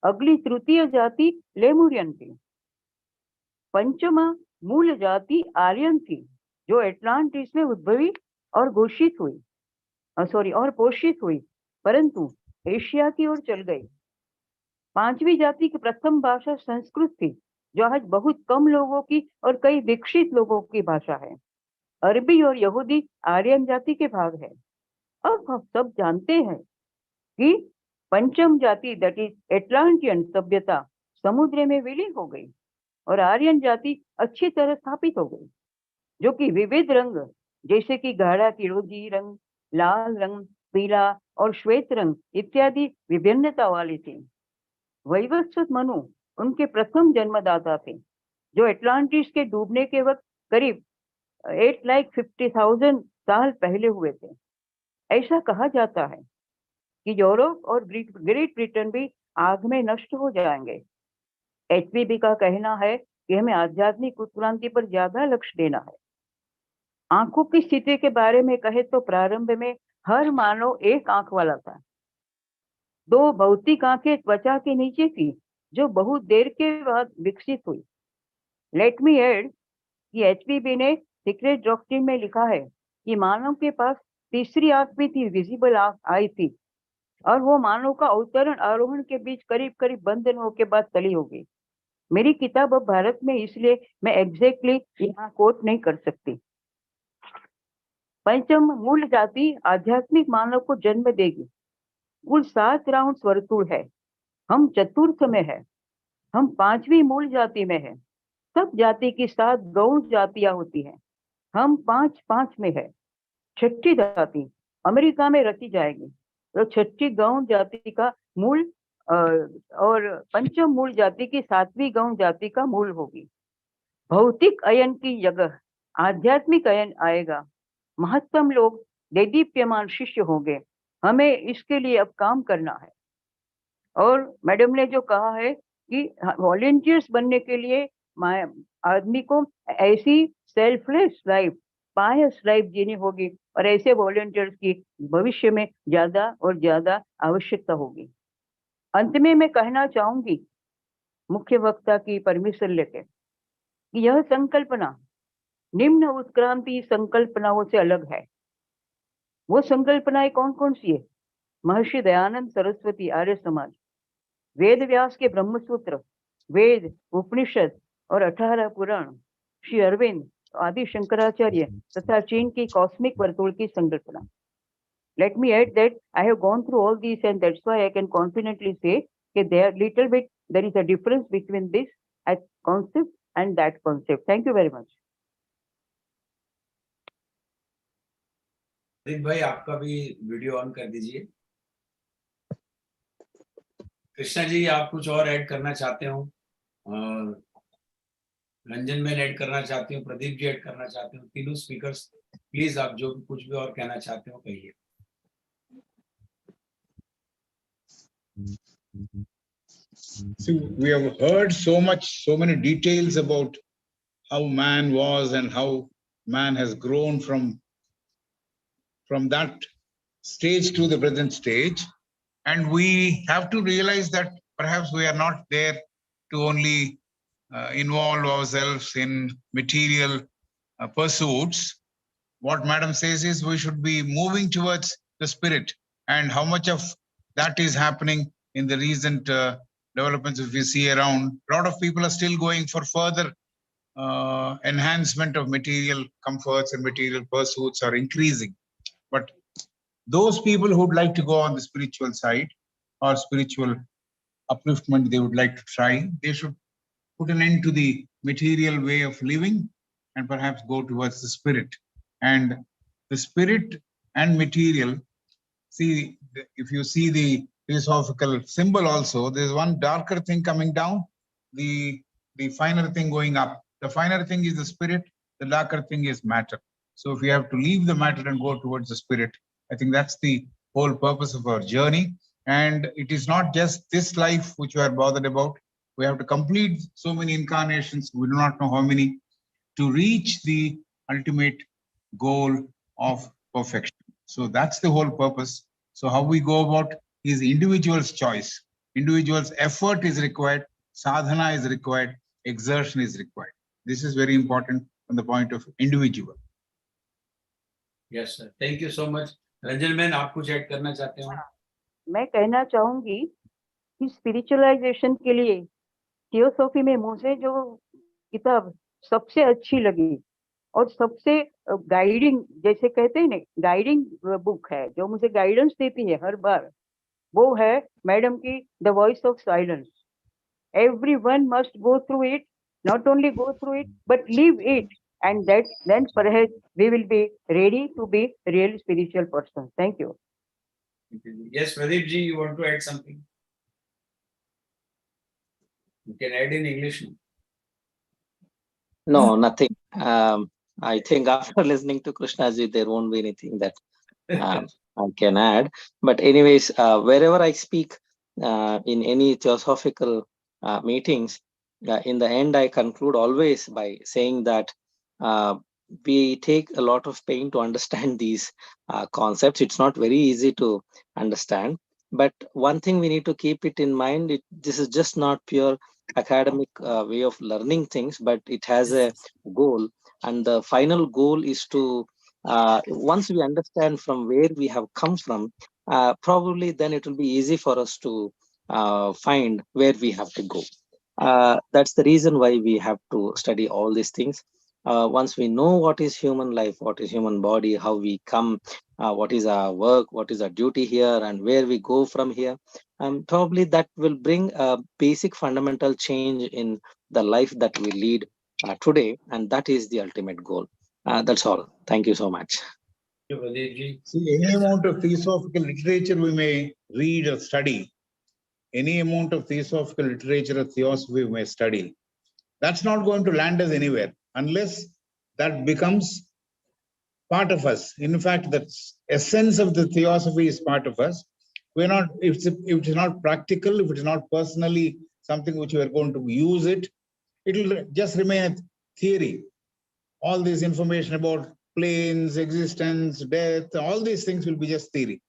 अगली तृतीय जाति लेमुरियन थी। पंचमा मूल जाति आर्यन थी, जो एटलांटिस में उद्भवी और घोषित हुई और पोषित हुई, परंतु एशिया की ओर चल गई। पांचवी जाति की प्रथम भाषा संस्कृत थी, जो आज बहुत कम लोगों की और कई विकसित लोगों की भाषा है। अरबी और यहूदी आर्यन जाति के भाग है। अब हम सब जानते हैं कि पंचम जाति दैट इज एटलांटियन सभ्यता समुद्र में विलीन हो गई और आर्यन जाति अच्छी तरह स्थापित हो गई, जो कि विविध रंग जैसे कि गाढ़ा किरोजी रंग, लाल रंग, पीला और श्वेत रंग इत्यादि विभिन्नता वाली थी। वैवस्वत मनु उनके प्रथम जन्मदाता थे, जो एटलांटिस के डूबने के वक्त करीब 8,50,000 साल पहले हुए थे। ऐसा कहा जाता है कि यूरोप और ग्रेट ब्रिटेन भी आग में नष्ट हो जाएंगे। एचपीबी का कहना है कि हमें आध्यात्मिक उत्क्रांति पर ज्यादा लक्ष्य देना है। आंखों की स्थिति के बारे में कहे तो प्रारंभ में हर मानव एक आंख वाला था। 2 भौतिक आंखें त्वचा के नीचे थी, जो बहुत देर के बाद विकसित हुई। लेट मी ऐड कि एचपीबी ने सीक्रेट डॉक्ट्रिन में लिखा है कि मानव के पास तीसरी आंख भी थी, विजिबल आंख आई थी, और वो मानव का अवतरण आरोहण के बीच करीब करीब बंद होने के बाद तली होगी। मेरी किताब अब भारत में, इसलिए मैं एग्जैक्टली यहाँ कोट नहीं कर सकती। पंचम मूल जाति आध्यात्मिक मानव को जन्म देगी। कुल 7 राउंड वर्तुल है। हम चतुर्थ में है। हम 5वीं मूल जाति में है। सब जाति की 7 गौण जातियां होती हैं। हम 5-5 में है। छठी जाति अमेरिका में रची जाएगी, तो छठी गौण जाति का मूल और पंचम मूल जाति की 7वीं गौण जाति का मूल होगी। भौतिक अयन की जगह आध्यात्मिक अयन आएगा। महत्तम लोग देदीप्यमान शिष्य होंगे। हमें इसके लिए अब काम करना है। और मैडम ने जो कहा है कि वॉलेंटियर्स बनने के लिए आदमी को ऐसी सेल्फलेस लाइफ, पायस लाइफ जीनी होगी, और ऐसे वॉलेंटियर्स की भविष्य में ज्यादा और ज्यादा आवश्यकता होगी। अंत में मैं कहना चाहूंगी, मुख्य वक्ता की परमिशन लेके, कि यह संकल्पना निम्न उत्क्रांति संकल्पनाओं से अलग है। वो संकल्पनाएं कौन कौन सी है? महर्षि दयानंद सरस्वती आर्य समाज, वेद व्यास के ब्रह्मसूत्र, वेद, उपनिषद और 18 पुराण, श्री अरविंद, आदि शंकराचार्य तथा चीन की कॉस्मिक वर्तुल की संकल्पना। Let me add that I have gone through all these, and that's why I can confidently say that there is a difference between this concept and that concept. Thank you very much. Pradeep भाई, आपका भी video on कर दीजिए। कृष्णा जी, आप कुछ और add करना चाहते हो? और रंजन मैन ऐड करना चाहती हूँ, प्रदीप जी ऐड करना चाहते हो। तीनों स्पीकर्स प्लीज आप जो कुछ भी और कहना चाहते हो कहिए। See, we have heard so many details about how man was and how man has grown from from that stage to the present stage. And we have to realize that perhaps we are not there to only involve ourselves in material pursuits. What Madam says is we should be moving towards the spirit, and how much of that is happening in the recent developments if we see around. A lot of people are still going for further enhancement of material comforts, and material pursuits are increasing. But those people who would like to go on the spiritual side or spiritual upliftment they would like to try, they should put an end to the material way of living and perhaps go towards the spirit. And the spirit and material, see, if you see the philosophical symbol also, there's one darker thing coming down, the finer thing going up. The finer thing is the spirit, the darker thing is matter. So if we have to leave the matter and go towards the spirit, I think that's the whole purpose of our journey. And it is not just this life which we are bothered about. We have to complete so many incarnations, we do not know how many, to reach the ultimate goal of perfection. So that's the whole purpose. So how we go about is individual's choice. Individual's effort is required, sadhana is required, exertion is required. This is very important from the point of individual. Yes, sir. Thank you so much. Ranjan man, आप कुछ add करना चाहते हो? मैं कहना चाहूंगी कि spiritualisation के लिए थियोसॉफी में मुझे जो किताब सबसे अच्छी लगी और सबसे गाइडिंग, जैसे कहते हैं ना, गाइडिंग बुक है जो मुझे गाइडेंस देती है हर बार, वो है मैडम की the voice of silence. Everyone must go through it, not only go through it, but live it. And that then perhaps we will be ready to be real spiritual person. Thank you. Yes, Pradeep ji, you want to add something? You can add in English. No, nothing. I think after listening to Krishnaji, there won't be anything that I can add. But anyways, wherever I speak in any theosophical meetings, in the end, I conclude always by saying that we take a lot of pain to understand these concepts. It's not very easy to understand. But one thing we need to keep it in mind, this is just not pure academic way of learning things, but it has a goal. And the final goal is to, once we understand from where we have come from, probably then it will be easy for us to find where we have to go. That's the reason why we have to study all these things. Once we know what is human life, what is human body, how we come, what is our work, what is our duty here, and where we go from here, probably that will bring a basic fundamental change in the life that we lead today, and that is the ultimate goal. That's all. Thank you so much. See, any amount of theosophical literature we may read or study, any amount of theosophical literature or theosophy we may study, that's not going to land us anywhere unless that becomes part of us. In fact, the essence of the theosophy is part of us. We're not, if it is not practical, if it is not personally something which we are going to use it will just remain a theory. All this information about planes, existence, death, all these things will be just theory.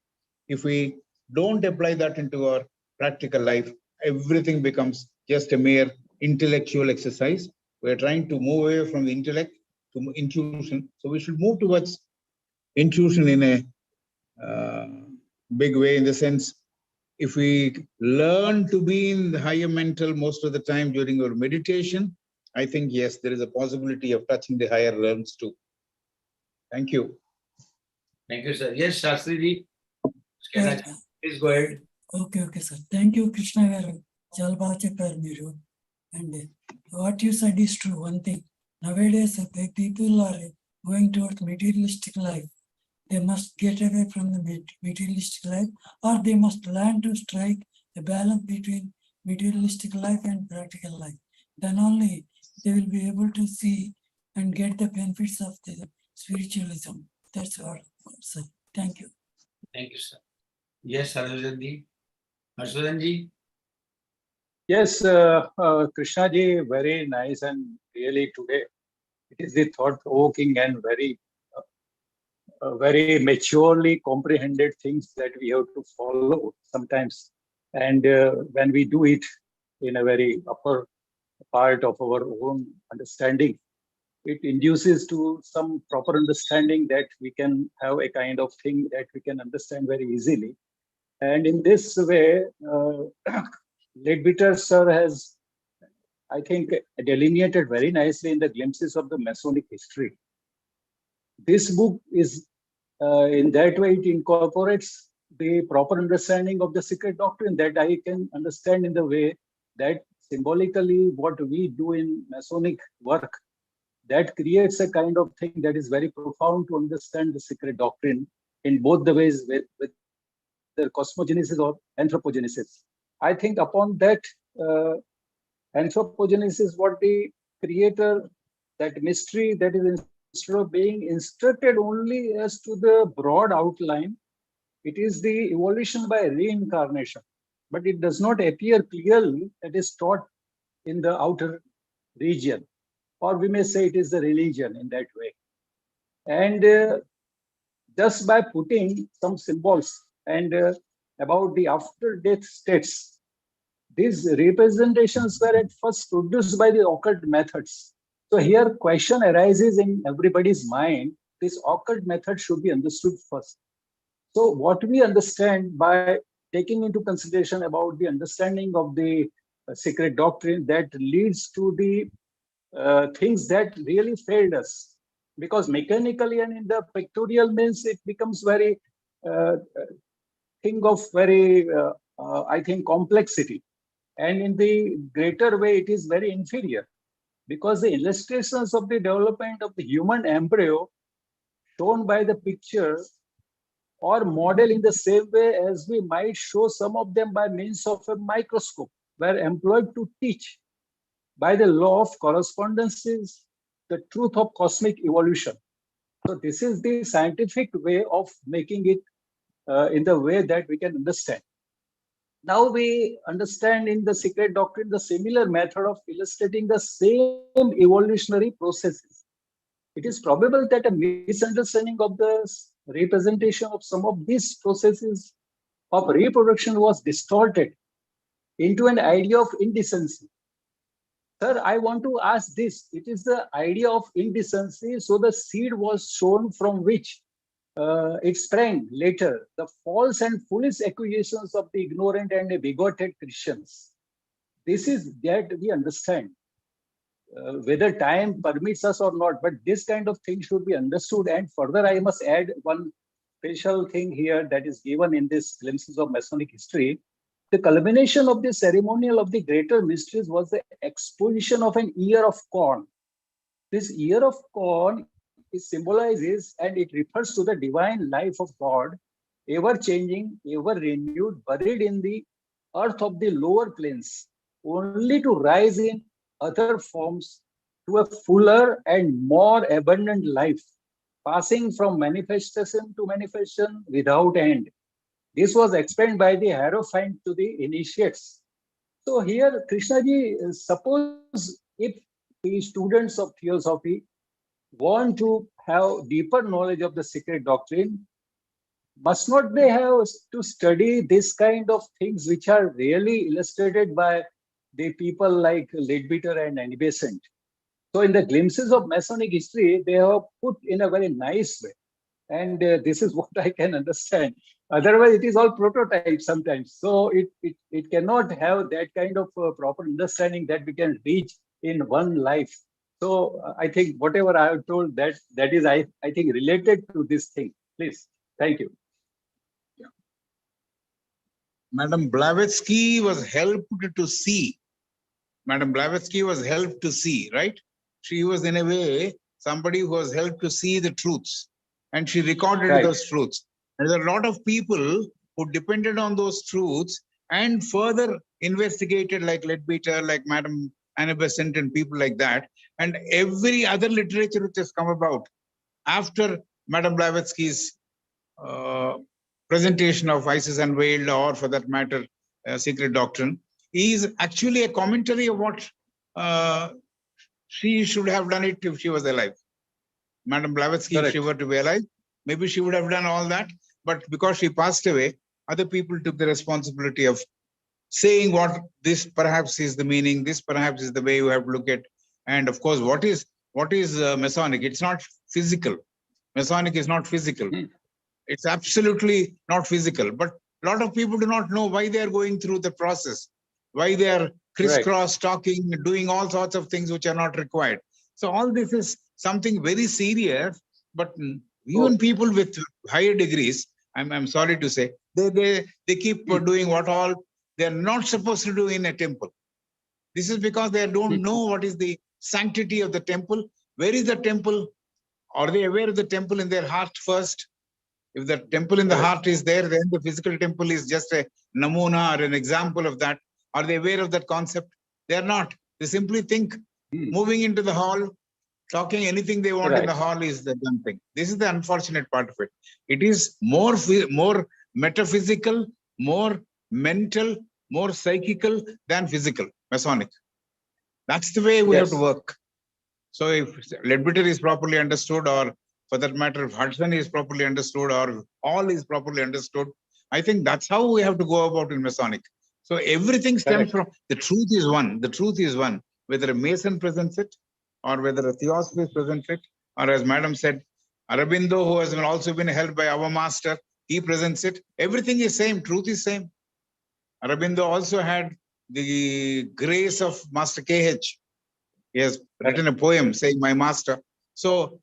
If we don't apply that into our practical life, everything becomes just a mere intellectual exercise. We're trying to move away from the intellect to intuition. So we should move towards intuition in a big way, in the sense, if we learn to be in the higher mental most of the time during our meditation, I think, yes, there is a possibility of touching the higher realms too. Thank you. Thank you, sir. Yes, Shastri ji. Please go ahead. Okay, sir. Thank you, Krishna garu. Chalbachakar miru. And what you said is true. One thing, nowadays the people are going towards materialistic life. They must get away from the materialistic life, or they must learn to strike a balance between materialistic life and practical life. Then only they will be able to see and get the benefits of the spiritualism. That's all, sir. Thank you. Thank you, sir. Yes, Harshvardhan ji. Harshvardhan ji. Yes, Krishna ji, very nice, and really today it is the thought-provoking and very very maturely comprehended things that we have to follow sometimes. And when we do it in a very upper part of our own understanding, it induces to some proper understanding that we can have a kind of thing that we can understand very easily. And in this way, Leadbeater sir has, I think, delineated very nicely in the glimpses of the Masonic history. This book is, in that way, it incorporates the proper understanding of the secret doctrine that I can understand in the way that symbolically what we do in Masonic work, that creates a kind of thing that is very profound to understand the secret doctrine in both the ways, with their cosmogenesis or anthropogenesis. I think upon that anthropogenesis, what the creator, that mystery that is, instead of being instructed only as to the broad outline, it is the evolution by reincarnation. But it does not appear clearly that is taught in the outer region, or we may say it is the religion in that way. And just by putting some symbols and about the after death states, these representations were at first produced by the occult methods. So here question arises in everybody's mind, this occult method should be understood first. So what we understand by taking into consideration about the understanding of the secret doctrine, that leads to the things that really failed us. Because mechanically and in the pictorial means, it becomes very thing of very, I think, complexity. And in the greater way, it is very inferior. Because the illustrations of the development of the human embryo shown by the picture or model in the same way as we might show some of them by means of a microscope, were employed to teach by the law of correspondences the truth of cosmic evolution. So this is the scientific way of making it in the way that we can understand. Now we understand in the secret doctrine the similar method of illustrating the same evolutionary processes. It is probable that a misunderstanding of the representation of some of these processes of reproduction was distorted into an idea of indecency. Sir, I want to ask this. It is the idea of indecency, so the seed was shown from which it sprang later, the false and foolish accusations of the ignorant and bigoted Christians. This is that we understand, whether time permits us or not, but this kind of thing should be understood. And further, I must add one special thing here that is given in this glimpses of Masonic history. The culmination of the ceremonial of the greater mysteries was the exposition of an ear of corn. This ear of corn, it symbolizes and it refers to the divine life of God, ever changing, ever renewed, buried in the earth of the lower planes, only to rise in other forms to a fuller and more abundant life, passing from manifestation to manifestation without end. This was explained by the Hierophant to the initiates. So here, Krishna-ji, suppose if the students of theosophy want to have deeper knowledge of the secret doctrine, must not they have to study this kind of things which are really illustrated by the people like Leadbeater and Besant? So in the glimpses of Masonic history, they have put in a very nice way. And this is what I can understand. Otherwise, it is all prototype sometimes. So it cannot have that kind of proper understanding that we can reach in one life. So I think whatever I have told, that is, I think, related to this thing. Please, thank you. Yeah. Madam Blavatsky was helped to see. Madam Blavatsky was helped to see, right? She was in a way somebody who was helped to see the truths, and she recorded those truths. And there are a lot of people who depended on those truths and further investigated, like Leadbeater, like Madam Besant and people like that, and every other literature which has come about after Madam Blavatsky's presentation of Isis Unveiled, or for that matter, Secret Doctrine, is actually a commentary of what she should have done it if she was alive. Madam Blavatsky, if she were to be alive, maybe she would have done all that, but because she passed away, other people took the responsibility of saying what this perhaps is the meaning, this perhaps is the way you have to look at. And of course, what is Masonic? It's not physical. Masonic is not physical. It's absolutely not physical. But a lot of people do not know why they are going through the process, why they are crisscross talking, doing all sorts of things which are not required. So all this is something very serious, but even people with higher degrees, I'm sorry to say, they keep doing what all they're not supposed to do in a temple. This is because they don't know what is the sanctity of the temple. Where is the temple? Are they aware of the temple in their heart first? If the temple in the heart is there, then the physical temple is just a namuna or an example of that. Are they aware of that concept? They are not. They simply think moving into the hall, talking anything they want in the hall is the done thing. This is the unfortunate part of it. It is more metaphysical, more mental, more psychical than physical, Masonic. That's the way we have to work. So if Leadbeater is properly understood, or for that matter, if Hudson is properly understood, or all is properly understood, I think that's how we have to go about in Masonic. So everything stems from, the truth is one. The truth is one. Whether a Mason presents it, or whether a Theosophist presents it, or as Madam said, Aurobindo, who has also been helped by our master, he presents it. Everything is same. Truth is same. Aurobindo also had the grace of Master KH. He has written a poem saying, my master. So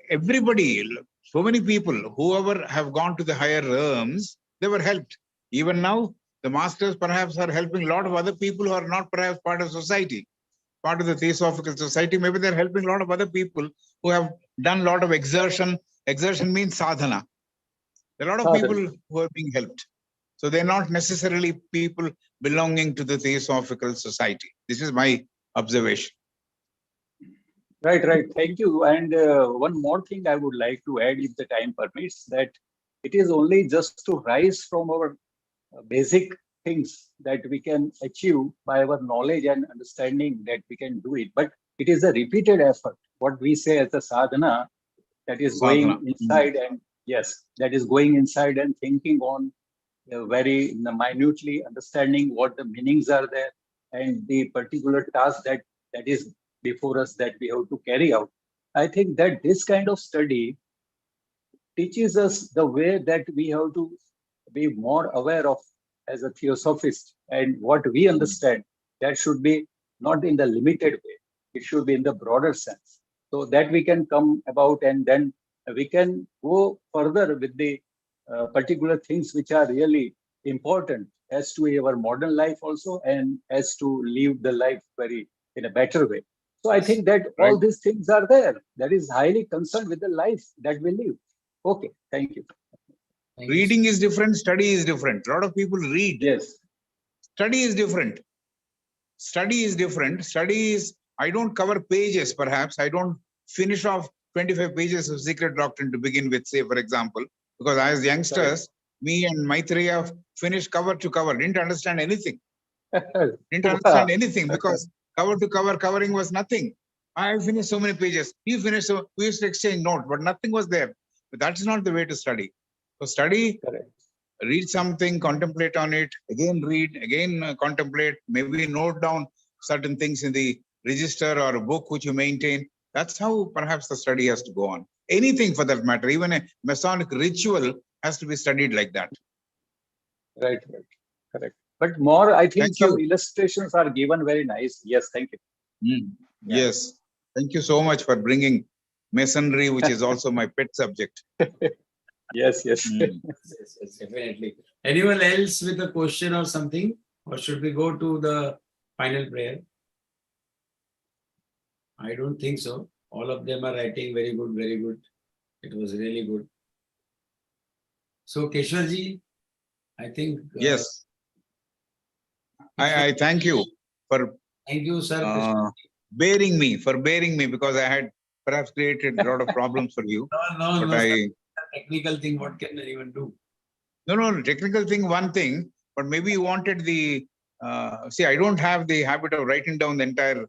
everybody, so many people, whoever have gone to the higher realms, they were helped. Even now, the masters perhaps are helping a lot of other people who are not perhaps part of society, part of the Theosophical Society. Maybe they're helping a lot of other people who have done a lot of exertion. Exertion means sadhana. There are a lot of people who are being helped. So they're not necessarily people belonging to the Theosophical Society. This is my observation. Right. Thank you. And one more thing I would like to add, if the time permits, that it is only just to rise from our basic things that we can achieve by our knowledge and understanding that we can do it. But it is a repeated effort. What we say as a sadhana, that is going inside and that is going inside and thinking on very minutely, understanding what the meanings are there and the particular task that is before us that we have to carry out. I think that this kind of study teaches us the way that we have to be more aware of as a theosophist, and what we understand, that should be not in the limited way. It should be in the broader sense, so that we can come about and then we can go further with the particular things which are really important as to our modern life also, and as to live the life very in a better way. So I think that all these things are there. That is highly concerned with the life that we live. Okay, thank you. Reading is different, study is different. A lot of people read. Yes. Study is different. Study is different. Study is, I don't cover pages perhaps. I don't finish off 25 pages of secret doctrine to begin with, say, for example, because as youngsters, me and Maitreya finished cover to cover, didn't understand anything. Didn't understand anything because cover to cover, covering was nothing. I finished so many pages. You finished, so we used to exchange notes, but nothing was there. But that's not the way to study. So study, read something, contemplate on it, again read, again contemplate, maybe note down certain things in the register or a book which you maintain. That's how perhaps the study has to go on. Anything for that matter, even a Masonic ritual has to be studied like that. Right, correct. But more, I think some illustrations are given very nice. Yes, thank you. Yes, thank you so much for bringing Masonry, which is also my pet subject. Yes, definitely. Anyone else with a question or something? Or should we go to the final prayer? I don't think so. All of them are writing very good, very good. It was really good. So, Keshwarji, I think... yes. I thank you for... Thank you, sir. bearing me, because I had perhaps created a lot of problems for you. No, technical thing, what can anyone do? No, technical thing, one thing, but maybe you wanted the, see, I don't have the habit of writing down the entire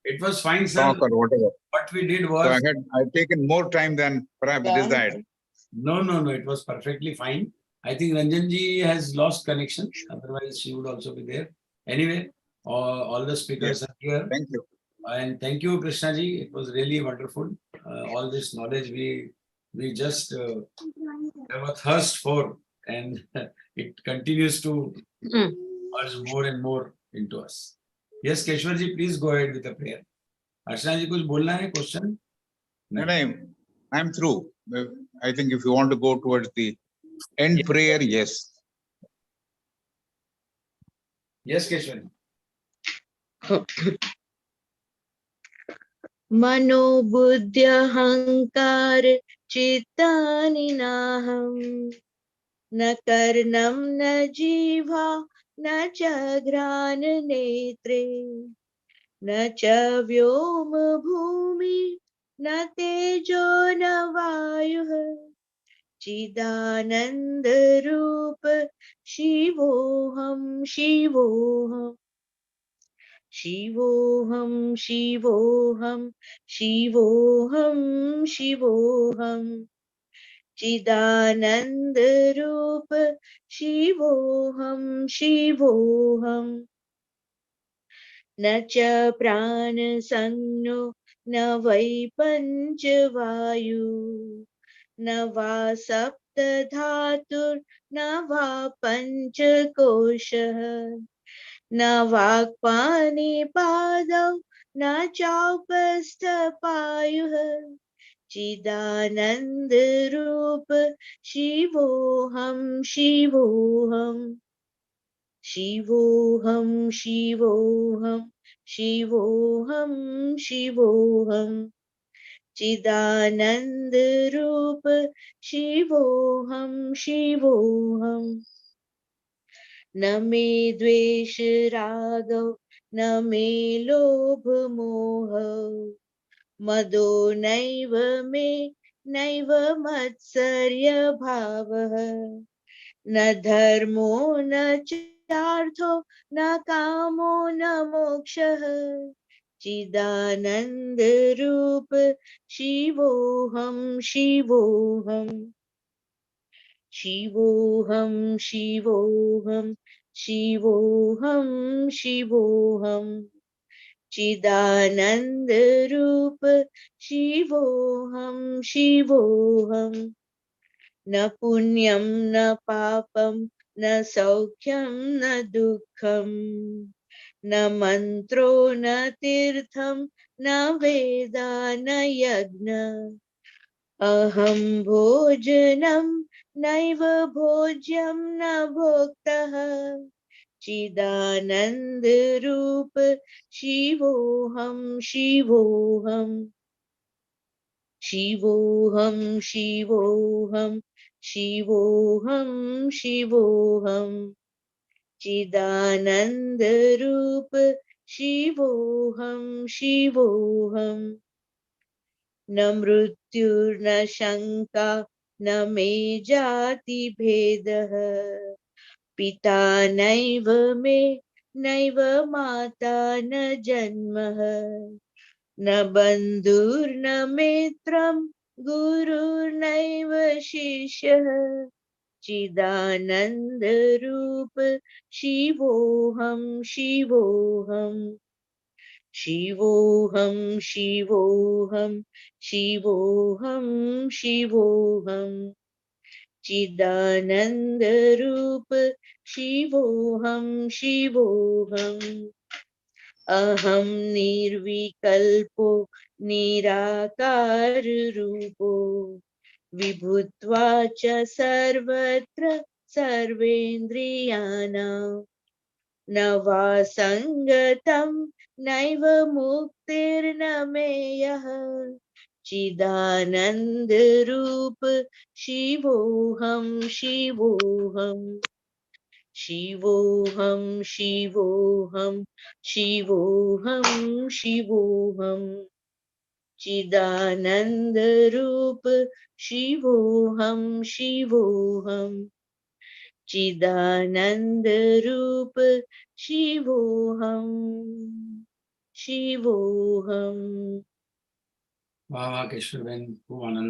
It was fine, sir. talk or whatever. What we did So was I've taken more time than perhaps desired. no. It was perfectly fine. I think Ranjanji has lost connection. Otherwise, she would also be there. Anyway, all the speakers are here. Thank you. And thank you, Krishna ji. It was really wonderful. All this knowledge we just have a thirst for, and it continues to merge more and more into us. Yes, Keshwar ji, please go ahead with the prayer. Archana ji, कुछ बोलना है? Question? No, I'm through. I think if you want to go towards the end prayer, yes. Yes, Keshwar. Mano buddhyahankar chittani naham na karnam na jiva na chagran netre na cha vyoma bhumi na tejo na vayuh चिदानंद रूप शिवोहम शिवोहम शिवोहम शिवोहम शिवोहम शिवोहम चिदानंद रूप शिवोहम शिवोहम न च प्राण संनो न वै पंचवायु न वा सप्त धातुर न वा पंचकोशः न वाक्पानि पादौ न चापस्थपायुः चिदानंद रूप शिवोहम शिवोहम शिवोहम शिवोहम शिवोहम शिवोहम चिदानंद रूप शिवोहम शिवोहम न मे द्वेष रागौ न मे लोभ मोह मदो नैव मे नैव मत्सर्य भावः न धर्मो न चार्थो न कामो न मोक्षः चिदानंद रूप शिवोहम शिवोहम शिवोहम शिवोहम शिवोहम शिवोहम चिदानंद रूप शिवोहम शिवोहम न पुण्यम न पापम न सौख्यम न दुःखम न मंत्रो न तीर्थम न वेदा न यज्ञ अहम भोजनम नैव भोज्यम न भोक्तः चिदानंद रूप शिवोहम शिवोहम शिवोहम शिवोहम शिवोहम शिवोहम चिदानंद रूप शिवोहम शिवोहम न मृत्युर्न शंका न मे जाति भेदः पिता नैव मे नैव माता न जन्मः न बन्धुर्न मित्रं गुरुर्नैव शिष्यः चिदानंद रूप शिवोहम शिवोहम शिवोहम शिवोहम शिवोहम शिवोहम चिदानंद रूप शिवोहम शिवोहम अहम निर्विकल्पो निराकार रूपो विभुत्वा च सर्वत्र सर्वेन्द्रियाणां न वा संगतं नैव मुक्तिर्न मेयः चिदानंद रूप शिवोहम शिवोहम शिवोहम शिवोहम शिवोहम शिवोहम चिदानंद रूप शिवोहम शिवोहम चिदानंद रूप शिवोहम शिवोऽहम्। वाह वाह केशवबेन, खूब आनंद